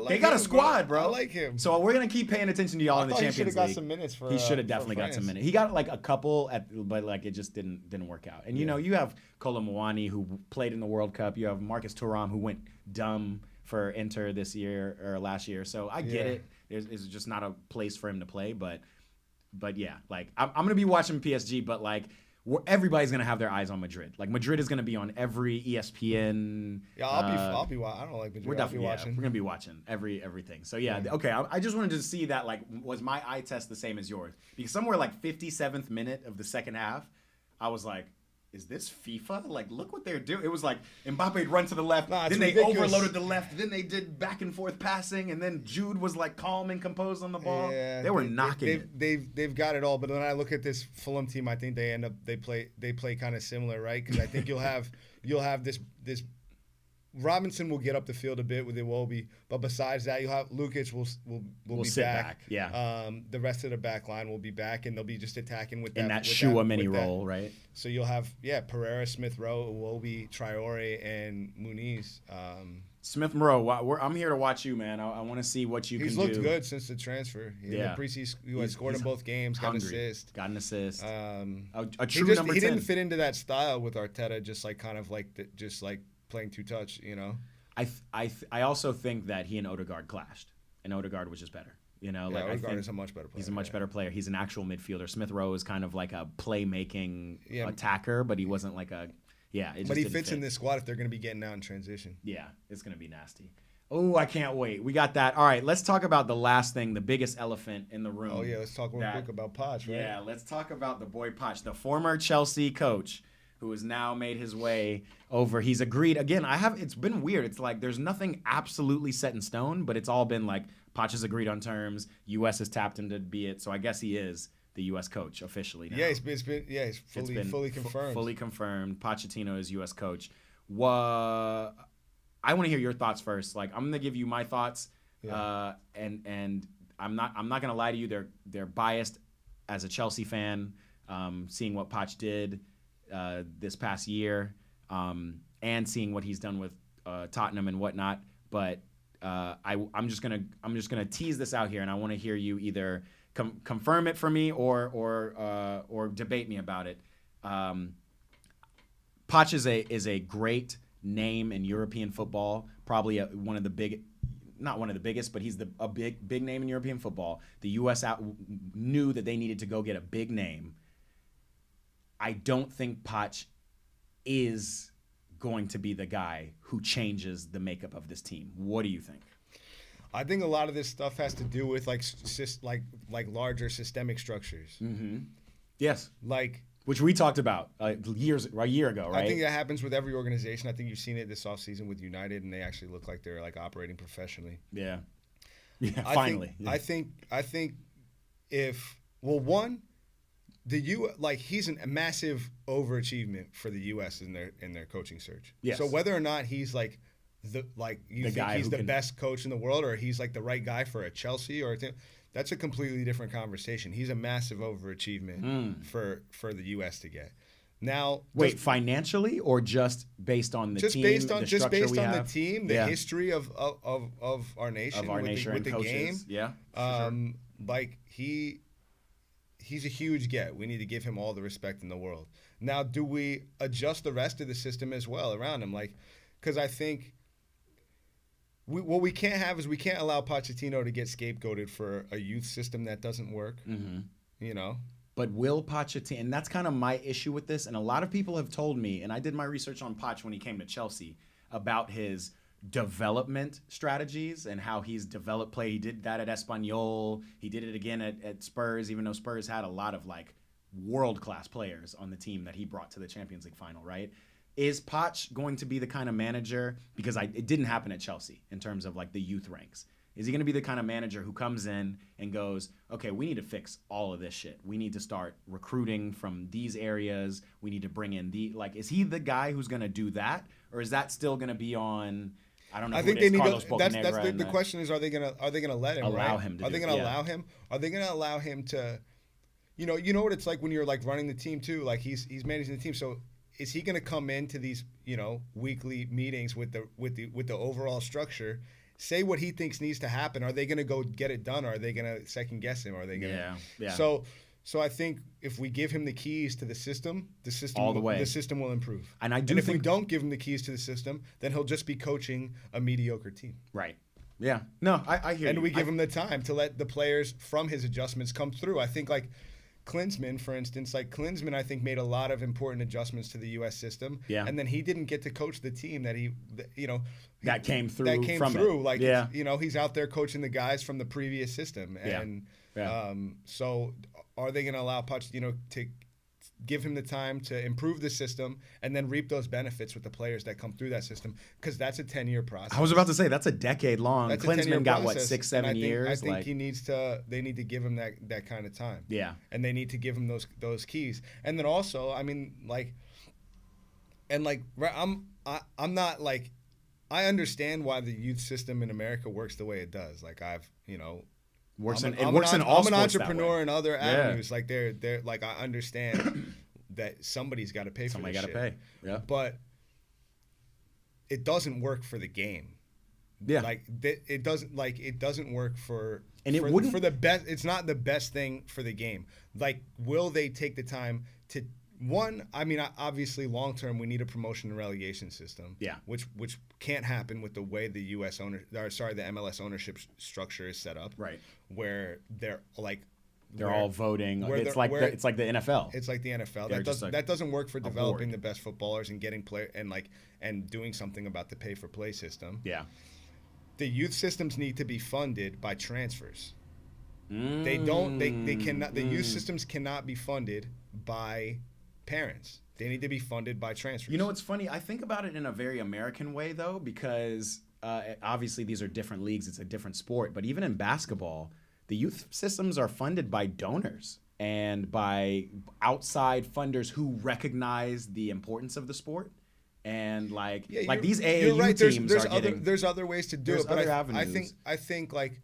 They got a squad, bro. I like him. So we're gonna keep paying attention to y'all in the Champions League. He should have got some minutes for. He should have definitely got some minutes. He got like a couple, but like it just didn't work out. And you have Kolo Muani who played in the World Cup. You have Marcus Thuram who went dumb for Inter this year or last year. So I get it. It's just not a place for him to play. But yeah, like I'm gonna be watching PSG, but like. Everybody's gonna have their eyes on Madrid. Like Madrid is gonna be on every ESPN. Yeah, I'll be. I don't like Madrid. I'll be watching. We're gonna be watching everything. So yeah, okay. I just wanted to see that. Like, was my eye test the same as yours? Because somewhere like 57th minute of the second half, I was like, is this FIFA? Like, look what they're doing. It was like Mbappe run to the left, then they overloaded the left, then they did back and forth passing, and then Jude was like calm and composed on the ball. Yeah, they were knocking it. They've got it all. But when I look at this Fulham team, I think they play kind of similar, right? Because I think you'll have this. Robinson will get up the field a bit with Iwobi, but besides that, you'll have Lukic will be back. Yeah. The rest of the back line will be back, and they'll be just attacking with that. In that Shua mini role, right? So you'll have Pereira, Smith Rowe, Iwobi, Traore, and Muniz. Smith Rowe, I'm here to watch you, man. I want to see what you can do. He's looked good since the transfer. In the preseason, he had scored in both games, got an assist. A true number 10. He didn't fit into that style with Arteta, just like playing two touch, I also think that he and Odegaard clashed, and Odegaard was just better. Odegaard is a much better player. He's a much better player. He's an actual midfielder. Smith Rowe is kind of like a playmaking attacker, but he wasn't like a but he fits in this squad if they're going to be getting out in transition. Yeah, it's going to be nasty. Oh, I can't wait. We got that. All right, let's talk about the last thing, the biggest elephant in the room. Oh yeah, let's talk real quick about Poch, right? Yeah, let's talk about the boy Poch, the former Chelsea coach, who has now made his way over. He's agreed. Again, it's been weird. It's like there's nothing absolutely set in stone, but it's all been like Poch has agreed on terms. U.S. has tapped him to be it. So I guess he is the U.S. coach officially now. Yeah, he's fully confirmed. Fully confirmed. Pochettino is U.S. coach. I want to hear your thoughts first. Like I'm going to give you my thoughts, and I'm not going to lie to you. They're biased as a Chelsea fan, seeing what Poch did this past year, and seeing what he's done with Tottenham and whatnot. But I'm just gonna tease this out here, and I want to hear you either confirm it for me or debate me about it. Poch is a great name in European football, probably one of the big. Not one of the biggest, but he's a big name in European football. The U.S. knew that they needed to go get a big name. I don't think Poch is going to be the guy who changes the makeup of this team. What do you think? I think a lot of this stuff has to do with like larger systemic structures. Mm-hmm. Yes. Which we talked about a year ago, right? I think that happens with every organization. I think you've seen it this offseason with United, and they actually look like they're like operating professionally. Yeah. Yeah. Finally. I think if he's a massive overachievement for the U.S. in their coaching search. Yes. So whether or not he's like you think he's the best coach in the world, or he's like the right guy for a Chelsea or a team, that's a completely different conversation. He's a massive overachievement for the U.S. to get. Now, wait, financially or just based on the team? Just based on the team, the history of our nation, with the game. Yeah. He's a huge get. We need to give him all the respect in the world. Now, do we adjust the rest of the system as well around him? Because I think what we can't have is we can't allow Pochettino to get scapegoated for a youth system that doesn't work. Mm-hmm. You know. But will Pochettino, and that's kind of my issue with this, and a lot of people have told me, and I did my research on Poch when he came to Chelsea, about his development strategies and how he's developed play. He did that at Espanyol. He did it again at Spurs, even though Spurs had a lot of like world-class players on the team that he brought to the Champions League final, right? Is Poch going to be the kind of manager, because it didn't happen at Chelsea in terms of like the youth ranks. Is he going to be the kind of manager who comes in and goes, okay, we need to fix all of this shit. We need to start recruiting from these areas. We need to bring in is he the guy who's going to do that? Or is that still going to be on, I don't know, I think they need to, that's the question is, are they going to let him, allow him to Are they going to allow him? Are they going to allow him to, you know what it's like when you're like running the team too, like he's managing the team. So is he going to come into these, weekly meetings with the overall structure, say what he thinks needs to happen? Are they going to go get it done? Or are they going to second guess him? Or are they going to? Yeah. So I think if we give him the keys to the system all the way, the system will improve. And if we don't give him the keys to the system, then he'll just be coaching a mediocre team. Right. Yeah. No, I hear you. And we give him the time to let the players from his adjustments come through. I think like Klinsmann, for instance, I think made a lot of important adjustments to the U.S. system. Yeah. And then he didn't get to coach the team that that came through. He's out there coaching the guys from the previous system. And so are they going to allow Pochettino to give him the time to improve the system and then reap those benefits with the players that come through that system? Because that's a 10-year process. I was about to say, that's a decade long. Klinsmann got, what, 6-7 years? I think they need to give him that kind of time. Yeah. And they need to give him those keys. And then also, I'm not like, I understand why the youth system in America works the way it does. Like I'm an entrepreneur in other avenues. Like they're like, I understand that somebody's got to pay for this shit. Somebody got to pay. Yeah. But it doesn't work for the game. Yeah. It doesn't work for the best. It's not the best thing for the game. Like, will they take the time to? Obviously, long term, we need a promotion and relegation system. Yeah. Which can't happen with the way the the MLS ownership structure is set up. Right. Where they're all voting. It's like the NFL. It's like the NFL. That doesn't work for developing the best footballers and getting and doing something about the pay for play system. Yeah. The youth systems need to be funded by transfers. They cannot. The youth systems cannot be funded by parents. They need to be funded by transfers. You know what's funny? I think about it in a very American way, though, because obviously these are different leagues. It's a different sport. But even in basketball, the youth systems are funded by donors and by outside funders who recognize the importance of the sport. And these AAU teams are getting... There's other ways to do it. But I think like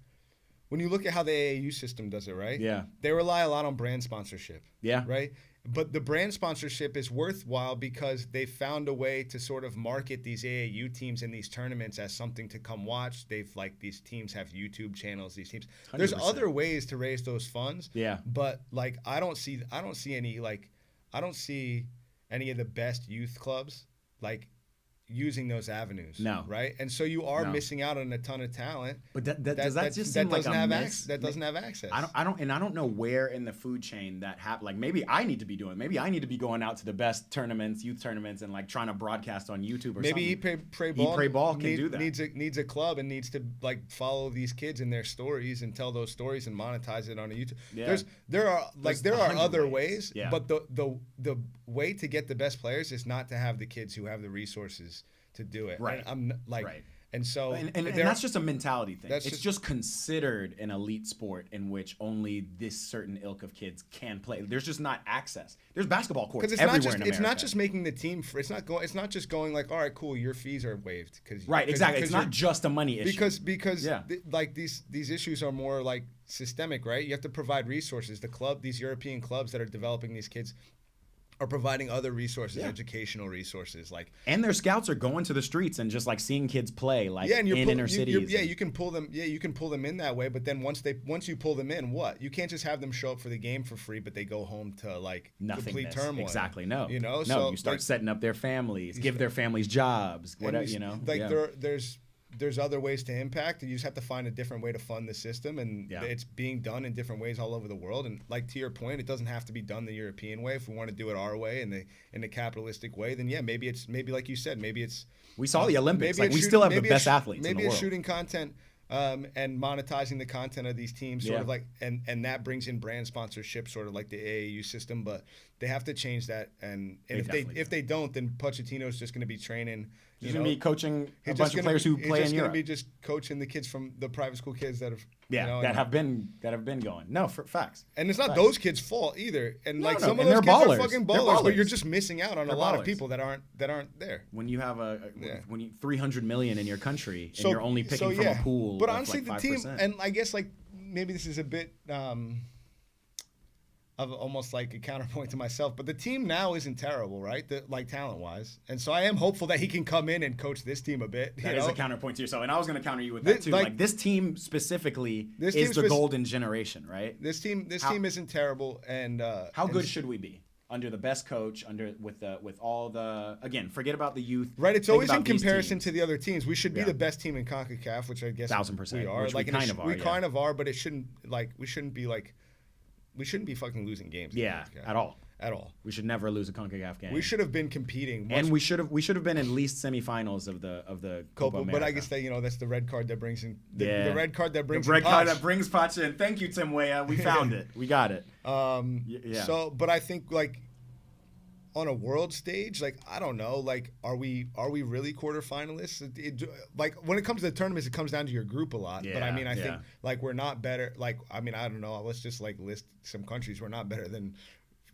when you look at how the AAU system does it, right? Yeah. They rely a lot on brand sponsorship. Yeah. Right? But the brand sponsorship is worthwhile because they found a way to sort of market these AAU teams in these tournaments as something to come watch. These teams have YouTube channels. These teams, 100%. there's other ways to raise those funds. Yeah. But like, I don't see any of the best youth clubs like using those avenues. No. Right. And so you are missing out on a ton of talent. But does that just seem like a miss? That doesn't have access. I don't know where in the food chain that like maybe I need to be doing. Maybe I need to be going out to the best tournaments, youth tournaments, and like trying to broadcast on YouTube or maybe something. Eat Pray Ball can do that. Needs a club and needs to like follow these kids in their stories and tell those stories and monetize it on a YouTube. Yeah. There are other ways, yeah. but the way to get the best players is not to have the kids who have the resources to do it. Right. And I'm like, right. And so, and that's just a mentality thing. It's just considered an elite sport in which only this certain ilk of kids can play. There's just not access. There's basketball courts everywhere in America. It's not just making the team. It's not just going like, all right, cool, your fees are waived. Right, exactly. It's not just a money issue. Because like these issues are more like systemic, right? You have to provide resources. These European clubs that are developing these kids are providing other resources, educational resources, and their scouts are going to the streets and just like seeing kids play, like in inner cities. You can pull them. Yeah, you can pull them in that way. But then once you pull them in, what? You can't just have them show up for the game for free, but they go home to like complete turmoil. Exactly. No. You know. No. So you start setting up their families, give their families jobs. Whatever. There's other ways to impact. You just have to find a different way to fund the system, and it's being done in different ways all over the world. And like to your point, it doesn't have to be done the European way. If we want to do it our way in the capitalistic way, then maybe like you said, we saw the Olympics. Like we still have the best athletes in the world. Maybe it's shooting content and monetizing the content of these teams, sort of like, and that brings in brand sponsorship, sort of like the AAU system. But they have to change that, and if they don't, then Pochettino is just going to be training. He's going to be coaching a bunch of players who play in Europe. He's just going to be just coaching the kids from the private school kids that have that have been going. No, for facts. And it's not those kids' fault either. And some of those kids ballers. are fucking ballers, but you're just missing out on a lot of people that aren't there. When you have when you 300 million in your country and you're only picking from a pool. But honestly, like the team, and I guess like maybe this is a bit of almost like a counterpoint to myself, but the team now isn't terrible, right? Like talent-wise, and so I am hopeful that he can come in and coach this team a bit. That is a counterpoint to yourself, and I was going to counter you with that too. Like this team specifically is the golden generation, right? This team isn't terrible, and how good should we be under the best coach? With all the forget about the youth. Right, it's always in comparison to the other teams. We should be the best team in CONCACAF, which I guess 1,000%. we are. Which we kind of are. We kind of are, but it shouldn't we shouldn't be fucking losing games. Yeah, at all. At all. We should never lose a CONCACAF game. We should have been competing. And we should have been at least semifinals of the Copa America. But I guess that that's the red card that brings in the red card that brings Poch in. Thank you, Tim Weah. We found it. We got it. So, but I think like on a world stage, like I don't know, like are we really quarterfinalists? Like when it comes to the tournaments, it comes down to your group a lot. Yeah, but I mean, I think like we're not better. Like I mean, I don't know. Let's just like list some countries. We're not better than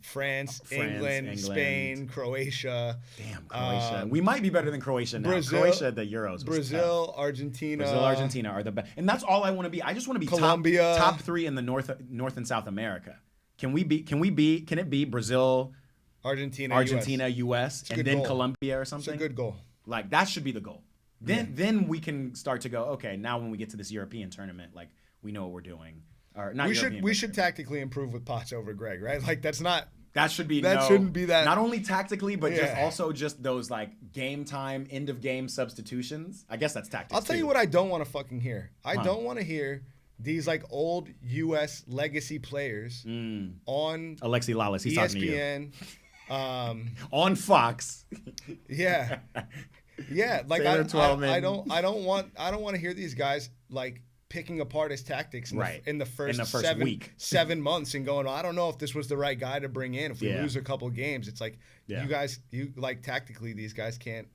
France, England, Spain, Croatia. Damn, Croatia. We might be better than Croatia now. Croatia at the Euros. Brazil, Argentina. Argentina are the best, and that's all I want to be. I just want to be Colombia. top 3 in the North and South America. Can it be Brazil? Argentina, US, and then goal. Colombia or something. It's a good goal. Like that should be the goal. Then we can start to go, okay, now when we get to this European tournament, like we know what we're doing. Or not we should tactically improve with Poch over Greg, right? Like that shouldn't be that. Not only tactically, but just those like game time, end of game substitutions. I guess that's tactics. I'll tell you what I don't want to fucking hear. I don't want to hear these like old U.S. legacy players on Alexi Lalas. He's talking to you. ESPN. On Fox. Yeah. Like I don't want to hear these guys like picking apart his tactics in the first week. 7 months and going, I don't know if this was the right guy to bring in. If we lose a couple games, it's like you like tactically these guys can't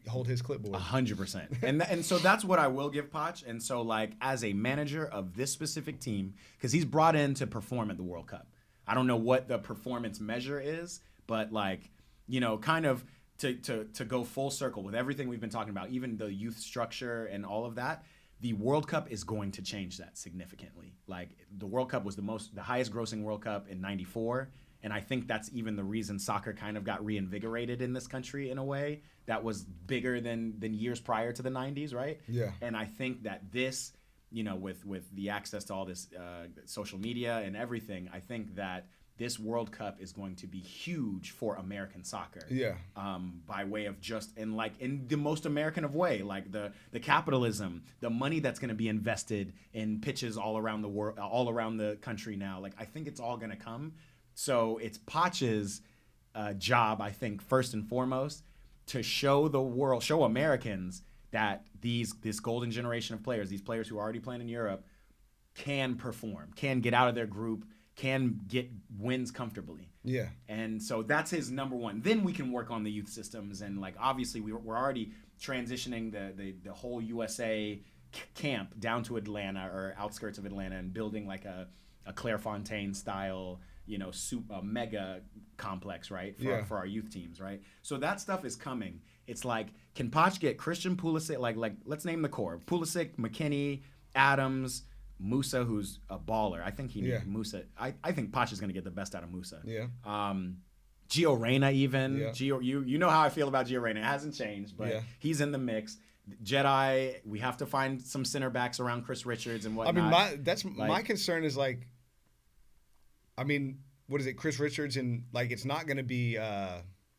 hold his clipboard. 100%. And so that's what I will give Poch. And so like as a manager of this specific team, because he's brought in to perform at the World Cup. I don't know what the performance measure is, but like, kind of to go full circle with everything we've been talking about, even the youth structure and all of that, the World Cup is going to change that significantly. Like the World Cup was the highest grossing World Cup in '94, And I think that's even the reason soccer kind of got reinvigorated in this country in a way that was bigger than years prior to the 90s, right? Yeah. And I think that this, with the access to all this social media and everything, I think that this World Cup is going to be huge for American soccer. Yeah. By way of in the most American of way, like the capitalism, the money that's going to be invested in pitches all around the world, all around the country now. Like I think it's all going to come. So it's Poch's job, I think, first and foremost, to show the world, show Americans that this golden generation of players, these players who are already playing in Europe, can perform, can get out of their group, can get wins comfortably. Yeah. And so that's his number one. Then we can work on the youth systems. And like, obviously we're already transitioning the whole USA camp down to Atlanta or outskirts of Atlanta and building like a Clairefontaine style, a mega complex, right? For our youth teams, right? So that stuff is coming. It's like, can Poch get Christian Pulisic, like let's name the core. Pulisic, McKennie, Adams, Musa, who's a baller. I think he needs Musa. I think Poch is going to get the best out of Musa. Yeah. Gio Reyna even. Yeah. Gio, you know how I feel about Gio Reyna. It hasn't changed, but he's in the mix. Jedi, we have to find some center backs around Chris Richards and whatnot. I mean, my concern is like, I mean, what is it, Chris Richards, and like it's not going to be.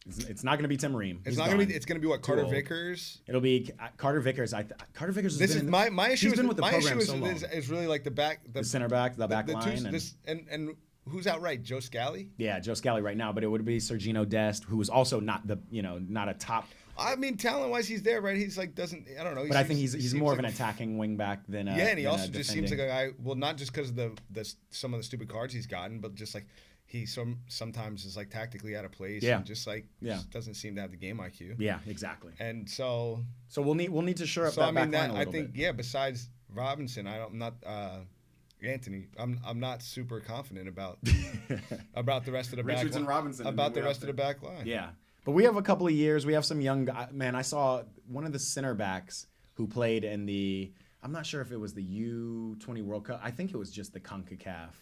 It's not going to be Tim Ream. It's not going to be. It's going to be what, Carter Vickers. It'll be Carter Vickers. Carter Vickers. This is my issue. My issue is really like the center back, the back line, and who's out right? Joe Scally. Yeah, Joe Scally right now, but it would be Sergino Dest, who is also not not a top. I mean, talent-wise, he's there, right? He's like I don't know. But I think he's more of an attacking wingback than and he also just seems like a guy. Well, not just because of the some of the stupid cards he's gotten, but just like. He sometimes is like tactically out of place and just like just doesn't seem to have the game IQ. Yeah, exactly. And so we'll need to shore up that back line a little bit. I think besides Robinson, I'm not Anthony. I'm not super confident about the rest of the Richards back and Robinson about the rest of the back line. Yeah, but we have a couple of years. We have some young man. I saw one of the center backs who played in the. I'm not sure if it was the U20 World Cup. I think it was just the CONCACAF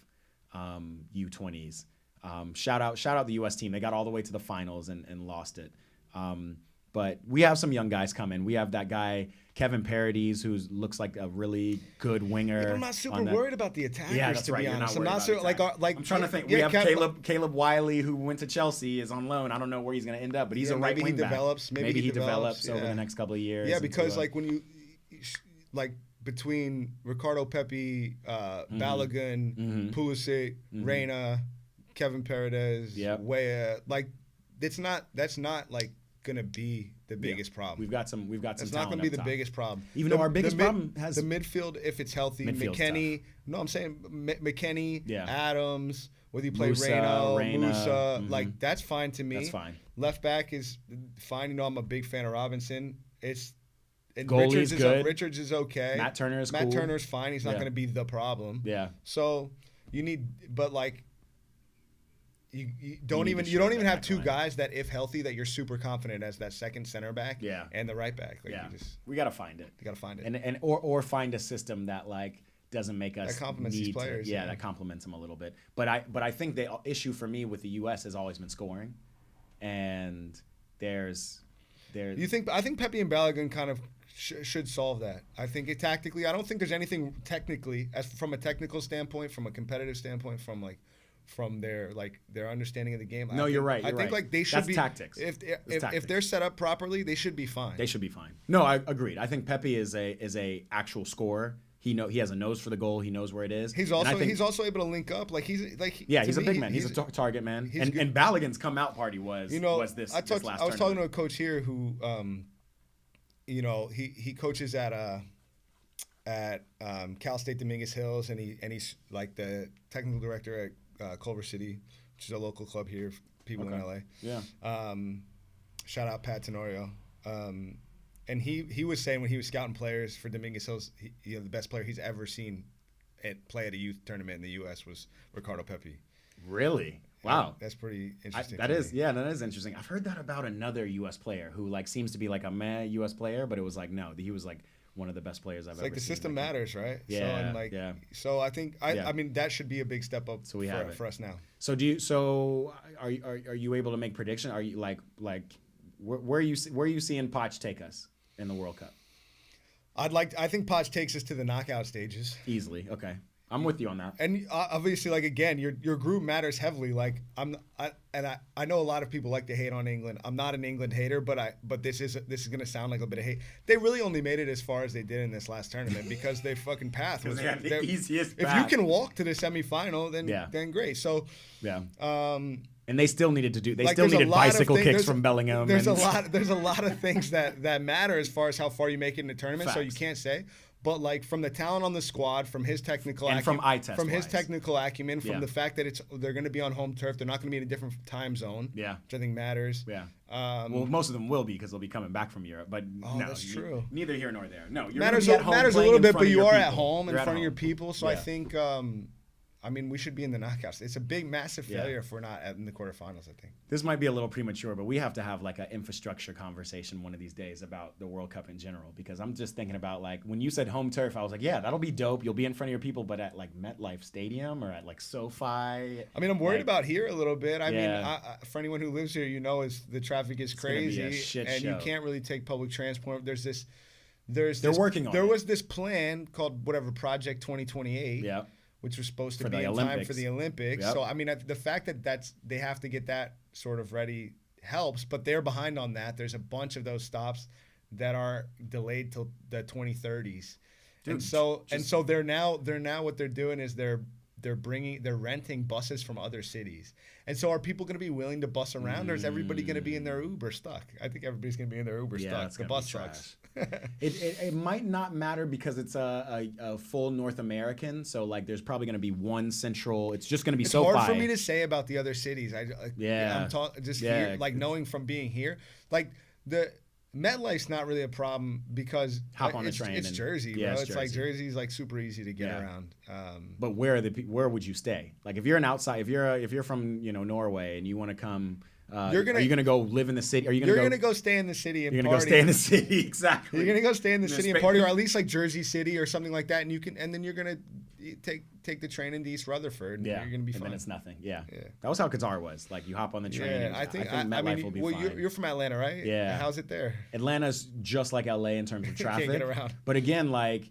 U20s. Shout out the U.S. team. They got all the way to the finals and lost it. But we have some young guys coming. We have that guy, Kevin Paradis, who looks like a really good winger. Yeah, I'm not super worried about the attackers, yeah, that's to right. be honest. I'm not super, like I'm trying to think. We have Caleb Wiley, who went to Chelsea, is on loan. I don't know where he's going to end up, but he's a right wing back. Maybe he develops over the next couple of years. Yeah, because like when you like between Ricardo Pepi, Balogun, Pulisic, Reyna, Kevin Paredes, Weah, like that's not like gonna be the biggest problem. We've got some. It's not gonna be the biggest problem. Even though our biggest problem has the midfield, if it's healthy. McKennie. No, I'm saying McKennie, Adams. Whether you play Musa, like that's fine to me. That's fine. Left back is fine. I'm a big fan of Robinson. Goalie's good. Richards is okay. Matt Turner's fine. He's not going to be the problem. Yeah. So you need, but like, you don't even have two guys that, if healthy, that you're super confident as that second center back. Yeah. And the right back. Like we gotta find it. You gotta find it. And or find a system that like doesn't make us that complements these players. That complements them a little bit. But I think the issue for me with the U.S. has always been scoring, and I think Pepe and Balogun kind of should solve that. I think it tactically. I don't think there's anything technically, as from a technical standpoint, from a competitive standpoint, from their understanding of the game. No, you're right. I think like they should That's be tactics. If they're set up properly, they should be fine. They should be fine. No, I agreed. I think Pepe is a actual scorer. He has a nose for the goal. He knows where it is. He's also able to link up. Like he's a big man. He's a target man. And Balogun's come out party was this last tournament. I was talking to a coach here who he coaches at Cal State Dominguez Hills, and he's like the technical director at Culver City, which is a local club here for people in LA. Yeah. Shout out Pat Tenorio. And he was saying when he was scouting players for Dominguez Hills, the best player he's ever seen play at a youth tournament in the U.S. was Ricardo Pepi. Really? Wow. That's pretty interesting. That is interesting. I've heard that about another U.S. player who like seems to be like a U.S. player, but it was like no, he was like one of the best players I've It's ever like the seen. system matters, right? Yeah, So, and like, yeah. so I think I mean that should be a big step up So we have it. for us now. So are you able to make prediction? Are you like where are you seeing Poch take us in the World Cup? I think Poch takes us to the knockout stages. Easily. Okay. I'm with you on that. And obviously, like, again, your group matters heavily. Like, I know a lot of people like to hate on England. I'm not an England hater, but this is gonna sound like a bit of hate. They really only made it as far as they did in this last tournament because they fucking path was they had the easiest If path. you can walk to the semifinal, then great. So yeah. And they still needed to do. They like, still needed bicycle kicks there's from Bellingham. There's a lot of things that matter as far as how far you make it in the tournament. Facts. So you can't say. But like from the talent on the squad, from his technical and acumen, from eye test from his wise. technical acumen, from the fact that they're going to be on home turf, they're not going to be in a different time zone. Yeah, which I think matters. Yeah. Well, most of them will be because they'll be coming back from Europe. But no, that's true. Neither here nor there. No, you're matters at home matters a playing little in bit, front but of you your are people. at home You're in at front of your home. people. So Yeah. I think, I mean, we should be in the knockouts. It's a big, massive failure if we're not in the quarterfinals, I think. This might be a little premature, but we have to have like an infrastructure conversation one of these days about the World Cup in general, because I'm just thinking about like when you said home turf, I was like, yeah, that'll be dope. You'll be in front of your people, but at like MetLife Stadium or at like SoFi. I mean, I'm worried about here a little bit. I mean, for anyone who lives here, is the traffic is crazy, gonna be a shit and show. you can't really take public transport. They're working on There it. was this plan called Project 2028. Yeah. Which was supposed to For be the in Olympics. time for the Olympics. Yep. So I mean, the fact that they have to get that sort of ready helps, but they're behind on that. There's a bunch of those stops that are delayed till the 2030s, Dude, and so they're now what they're doing is they're renting buses from other cities. And so are people going to be willing to bus around, or is everybody going to be in their Uber stuck? I think everybody's going to be in their Uber stuck. The bus sucks. It might not matter because it's a full North American, so like there's probably going to be one central. It's just going to be SoFi. It's hard for me to say about the other cities. Here, like knowing from being here, like the MetLife's not really a problem because hop on the train. It's Jersey, bro. It's like Jersey's like super easy to get around. But where would you stay? Like if you're an outside, if you're from Norway and you want to come. Are you gonna go live in the city? You're gonna go stay in the city and you're party. Gonna go stay in the city, exactly. You're gonna go stay in the city and party, or at least like Jersey City or something like that, and then you're gonna take the train into East Rutherford. And you're gonna be fine. And then it's nothing. Yeah. That was how Qatar was. Like you hop on the train. Yeah, I think MetLife will be fine. You're from Atlanta, right? Yeah. How's it there? Atlanta's just like LA in terms of traffic. Can't get around. But again, like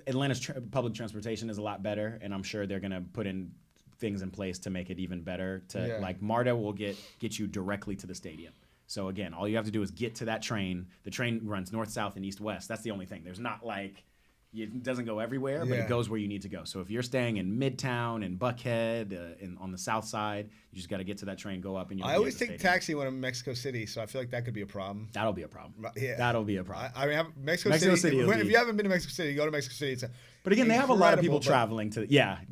Atlanta's public transportation is a lot better, and I'm sure they're gonna put in things in place to make it even better. Like MARTA will get you directly to the stadium. So again, all you have to do is get to that train. The train runs north, south, and east, west. That's the only thing. There's not like it doesn't go everywhere, but it goes where you need to go. So if you're staying in Midtown and Buckhead, on the south side, you just got to get to that train, go up, and you'll I be always at the take stadium. taxi when I'm in Mexico City, so I feel like that could be a problem. That'll be a problem. Yeah. That'll be a problem. I mean, Mexico City if you haven't been to Mexico City, go to Mexico City. But again, they have a lot of people traveling to.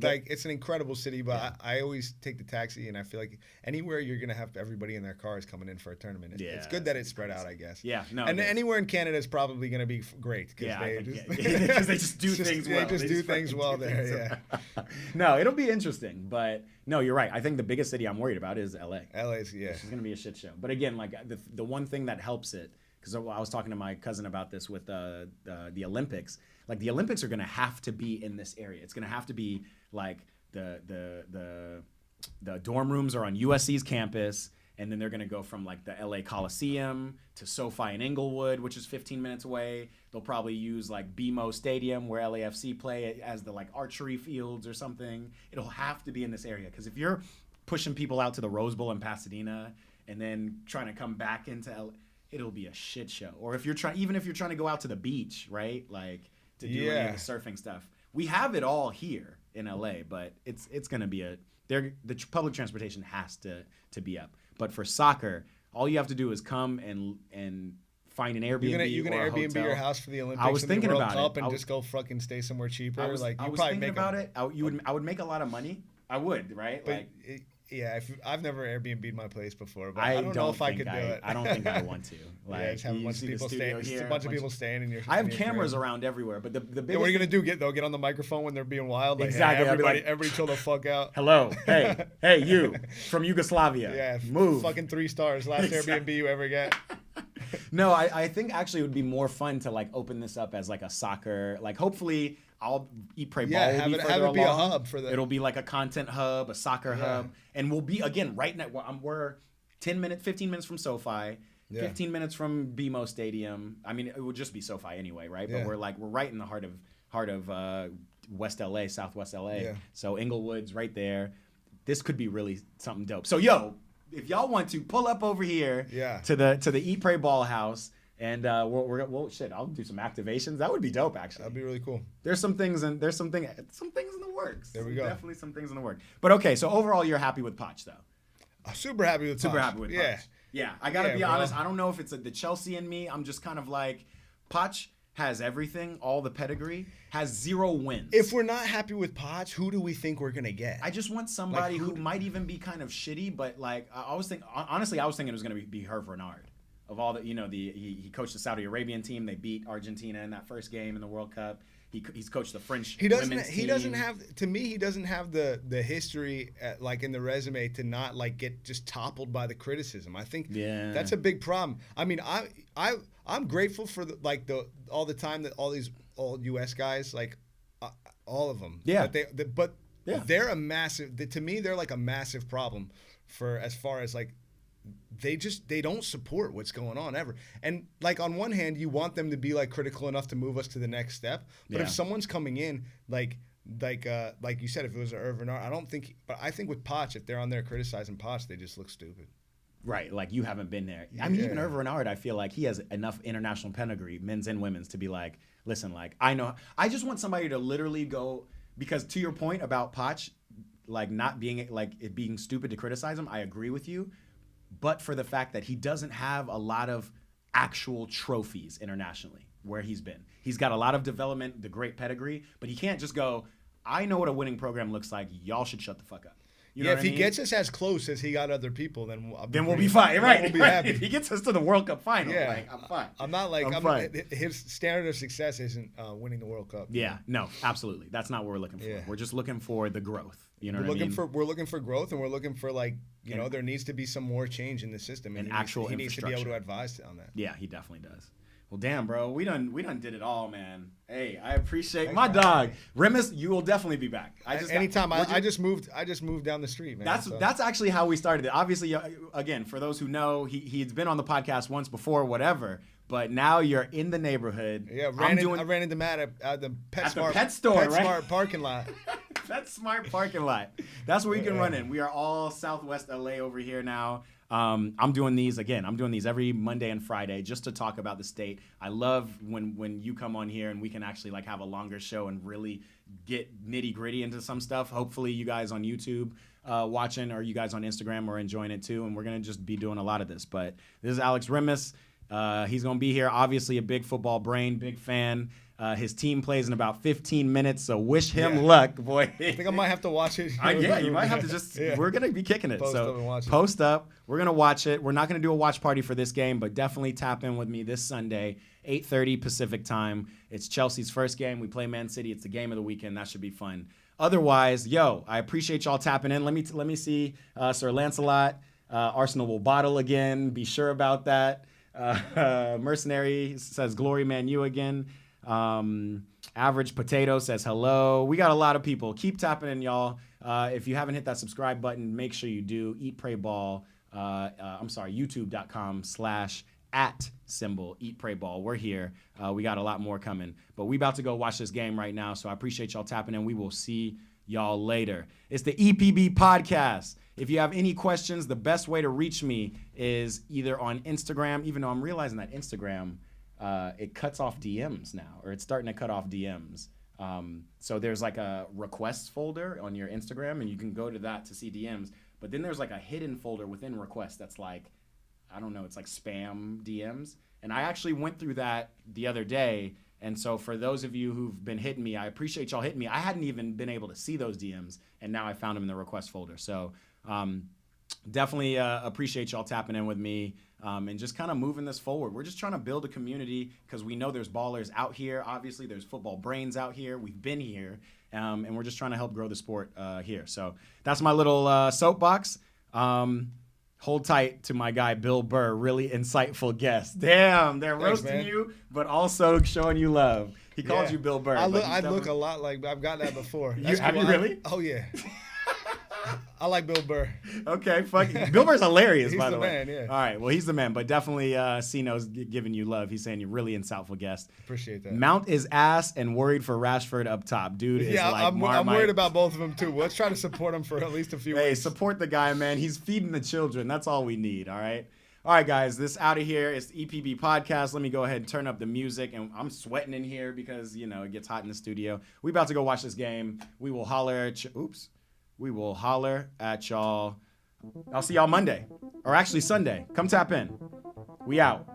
Like it's an incredible city, but I always take the taxi, and I feel like anywhere you're gonna have everybody in their cars coming in for a tournament. It's good that it's spread out, I guess. Yeah, no. And anywhere in Canada is probably gonna be great because they just do things well. They just do things well there. Yeah. No, it'll be interesting, but no, you're right. I think the biggest city I'm worried about is LA. LA's It's gonna be a shit show. But again, like the one thing that helps it, because I was talking to my cousin about this with the Olympics. Like the Olympics are gonna have to be in this area. It's gonna have to be like the dorm rooms are on USC's campus, and then they're gonna go from like the LA Coliseum to SoFi in Inglewood, which is 15 minutes away. They'll probably use like BMO Stadium where LAFC play as the like archery fields or something. It'll have to be in this area because if you're pushing people out to the Rose Bowl in Pasadena and then trying to come back into LA, it'll be a shit show. Or if you're trying to go out to the beach, right? Like to do any of the surfing stuff. We have it all here in LA, but it's gonna be the public transportation has to be up. But for soccer, all you have to do is come and find an Airbnb. You're gonna or a Airbnb hotel. your house for the Olympics. I was thinking and the about World Cup it. and just go fucking stay somewhere cheaper. I was thinking about it. I would make a lot of money. I would, right? But I've never Airbnb'd my place before, but I don't know if I could do it. I don't think I want to. Like, just have a bunch of people staying. A bunch of people staying in your. I have cameras around everywhere, but the biggest. What are you gonna do? Get on the microphone when they're being wild? Like, exactly. Hey, everybody, chill the fuck out. Hello, hey, you from Yugoslavia. Yeah, move. Fucking 3 stars. Last Airbnb you ever get. No, I think actually it would be more fun to like open this up as like a soccer, like hopefully I'll Eat Pray Ball will be further have it be a along. hub for the. It'll be like a content hub, a soccer hub, and we'll be again right now. We're 15 minutes from SoFi, 15 minutes from BMO Stadium. I mean, it would just be SoFi anyway, right? But we're right in the heart of West LA, Southwest LA. Yeah. So Inglewood's right there. This could be really something dope. So yo, if y'all want to pull up over here to the Eat Pray Ball house. And we'll shit. I'll do some activations. That would be dope, actually. That'd be really cool. There's some things in the works. There we go. Definitely some things in the works. But okay, so overall, you're happy with Poch, though. I'm super happy with Poch. Poch. Yeah. I gotta be honest. I don't know if it's the Chelsea in me. I'm just kind of like, Poch has everything, all the pedgree, has 0 wins. If we're not happy with Poch, who do we think we're gonna get? I just want somebody who might even be kind of shitty, but like I was thinking it was gonna be Hervé Renard. Of all the, he coached the Saudi Arabian team. They beat Argentina in that first game in the World Cup. He's coached the French women's team. He doesn't have the history like in the resume to not like get just toppled by the criticism. I think that's a big problem. I mean, I'm grateful for all the time that all US guys like all of them. Yeah. They're a massive. To me, they're like a massive problem for as far as like. They don't support what's going on ever. And like on one hand, you want them to be like critical enough to move us to the next step. But if someone's coming in like you said, if it was Hervé Renard, I think with Poch, if they're on there criticizing Poch, they just look stupid. Right, like you haven't been there. I mean, even Hervé Renard, I feel like he has enough international pedigree, men's and women's, to be like, listen, like I just want somebody to literally go, because to your point about Poch, like not being like it being stupid to criticize him, I agree with you. But for the fact that he doesn't have a lot of actual trophies internationally where he's been. He's got a lot of development, the great pedigree, but he can't just go, I know what a winning program looks like. Y'all should shut the fuck up. You know if he gets us as close as he got other people, then we'll be fine. Right. We'll be happy. If he gets us to the World Cup final, I'm fine. I'm not like his standard of success isn't winning the World Cup. Yeah, no, absolutely. That's not what we're looking for. Yeah. We're just looking for the growth. You know we're looking for growth, and we're looking for like there needs to be some more change in the system, and he needs to be able to advise on that. Yeah, he definitely does. Well, damn, bro, we done did it all, man. Hey, I appreciate my dog, Remes. You will definitely be back. I just moved down the street, man. That's actually how we started it. Obviously, again, for those who know, he's been on the podcast once before, whatever. But now you're in the neighborhood. Yeah, I ran into Matt at the pet store, right? Smart parking lot. PetSmart parking lot. That's where you can run in. We are all Southwest LA over here now. I'm doing these every Monday and Friday just to talk about the state. I love when you come on here and we can actually like have a longer show and really get nitty gritty into some stuff. Hopefully you guys on YouTube watching, or you guys on Instagram are enjoying it too. And we're going to just be doing a lot of this. But this is Alex Remes. He's going to be here. Obviously a big football brain, big fan. His team plays in about 15 minutes, so wish him luck, boy. I think I might have to watch it. You might have to just. We're gonna be kicking it. Post up. We're gonna watch it. We're not gonna do a watch party for this game, but definitely tap in with me this Sunday, 8:30 Pacific time. It's Chelsea's first game. We play Man City. It's the game of the weekend. That should be fun. Otherwise, I appreciate y'all tapping in. Let me see, Sir Lancelot. Arsenal will bottle again. Be sure about that. Mercenary says glory man you again. Average Potato says hello. We got a lot of people. Keep tapping in, y'all. If you haven't hit that subscribe button, make sure you do. Eat Pray Ball. YouTube.com/@symbol Eat Pray Ball. We're here. We got a lot more coming, but we about to go watch this game right now. So I appreciate y'all tapping in. We will see y'all later. It's the EPB podcast. If you have any questions, the best way to reach me is either on Instagram, even though I'm realizing that Instagram, it cuts off DMs now, or it's starting to cut off DMs. So there's like a requests folder on your Instagram, and you can go to that to see DMs. But then there's like a hidden folder within requests that's like, I don't know, it's like spam DMs. And I actually went through that the other day. And so for those of you who've been hitting me, I appreciate y'all hitting me. I hadn't even been able to see those DMs, and now I found them in the request folder. So definitely appreciate y'all tapping in with me and just kind of moving this forward. We're just trying to build a community because we know there's ballers out here. Obviously, there's football brains out here. We've been here, and we're just trying to help grow the sport here. So that's my little soapbox. Hold tight to my guy Bill Burr. Really insightful guest. Damn, they're roasting man. you, but also showing you love. He calls you Bill Burr. I but look a lot like I've gotten that before. Have you really? Oh yeah. I like Bill Burr. Okay, fuck. Bill Burr's hilarious, He's by the the way. man, yeah. All right, well, he's the man, but definitely Cino's giving you love. He's saying you're really insightful guest. Appreciate that. Mount is ass and worried for Rashford up top. Dude is like I'm Marmite. worried about both of them too. Let's try to support him for at least a few Hey, weeks. support the guy, man. He's feeding the children. That's all we need, all right? All right, guys, this out of here. It's the EPB podcast. Let me go ahead and turn up the music. And I'm sweating in here because, you know, it gets hot in the studio. We about to go watch this game. We will holler at We will holler at y'all. I'll see y'all Monday. Or actually Sunday. Come tap in. We out.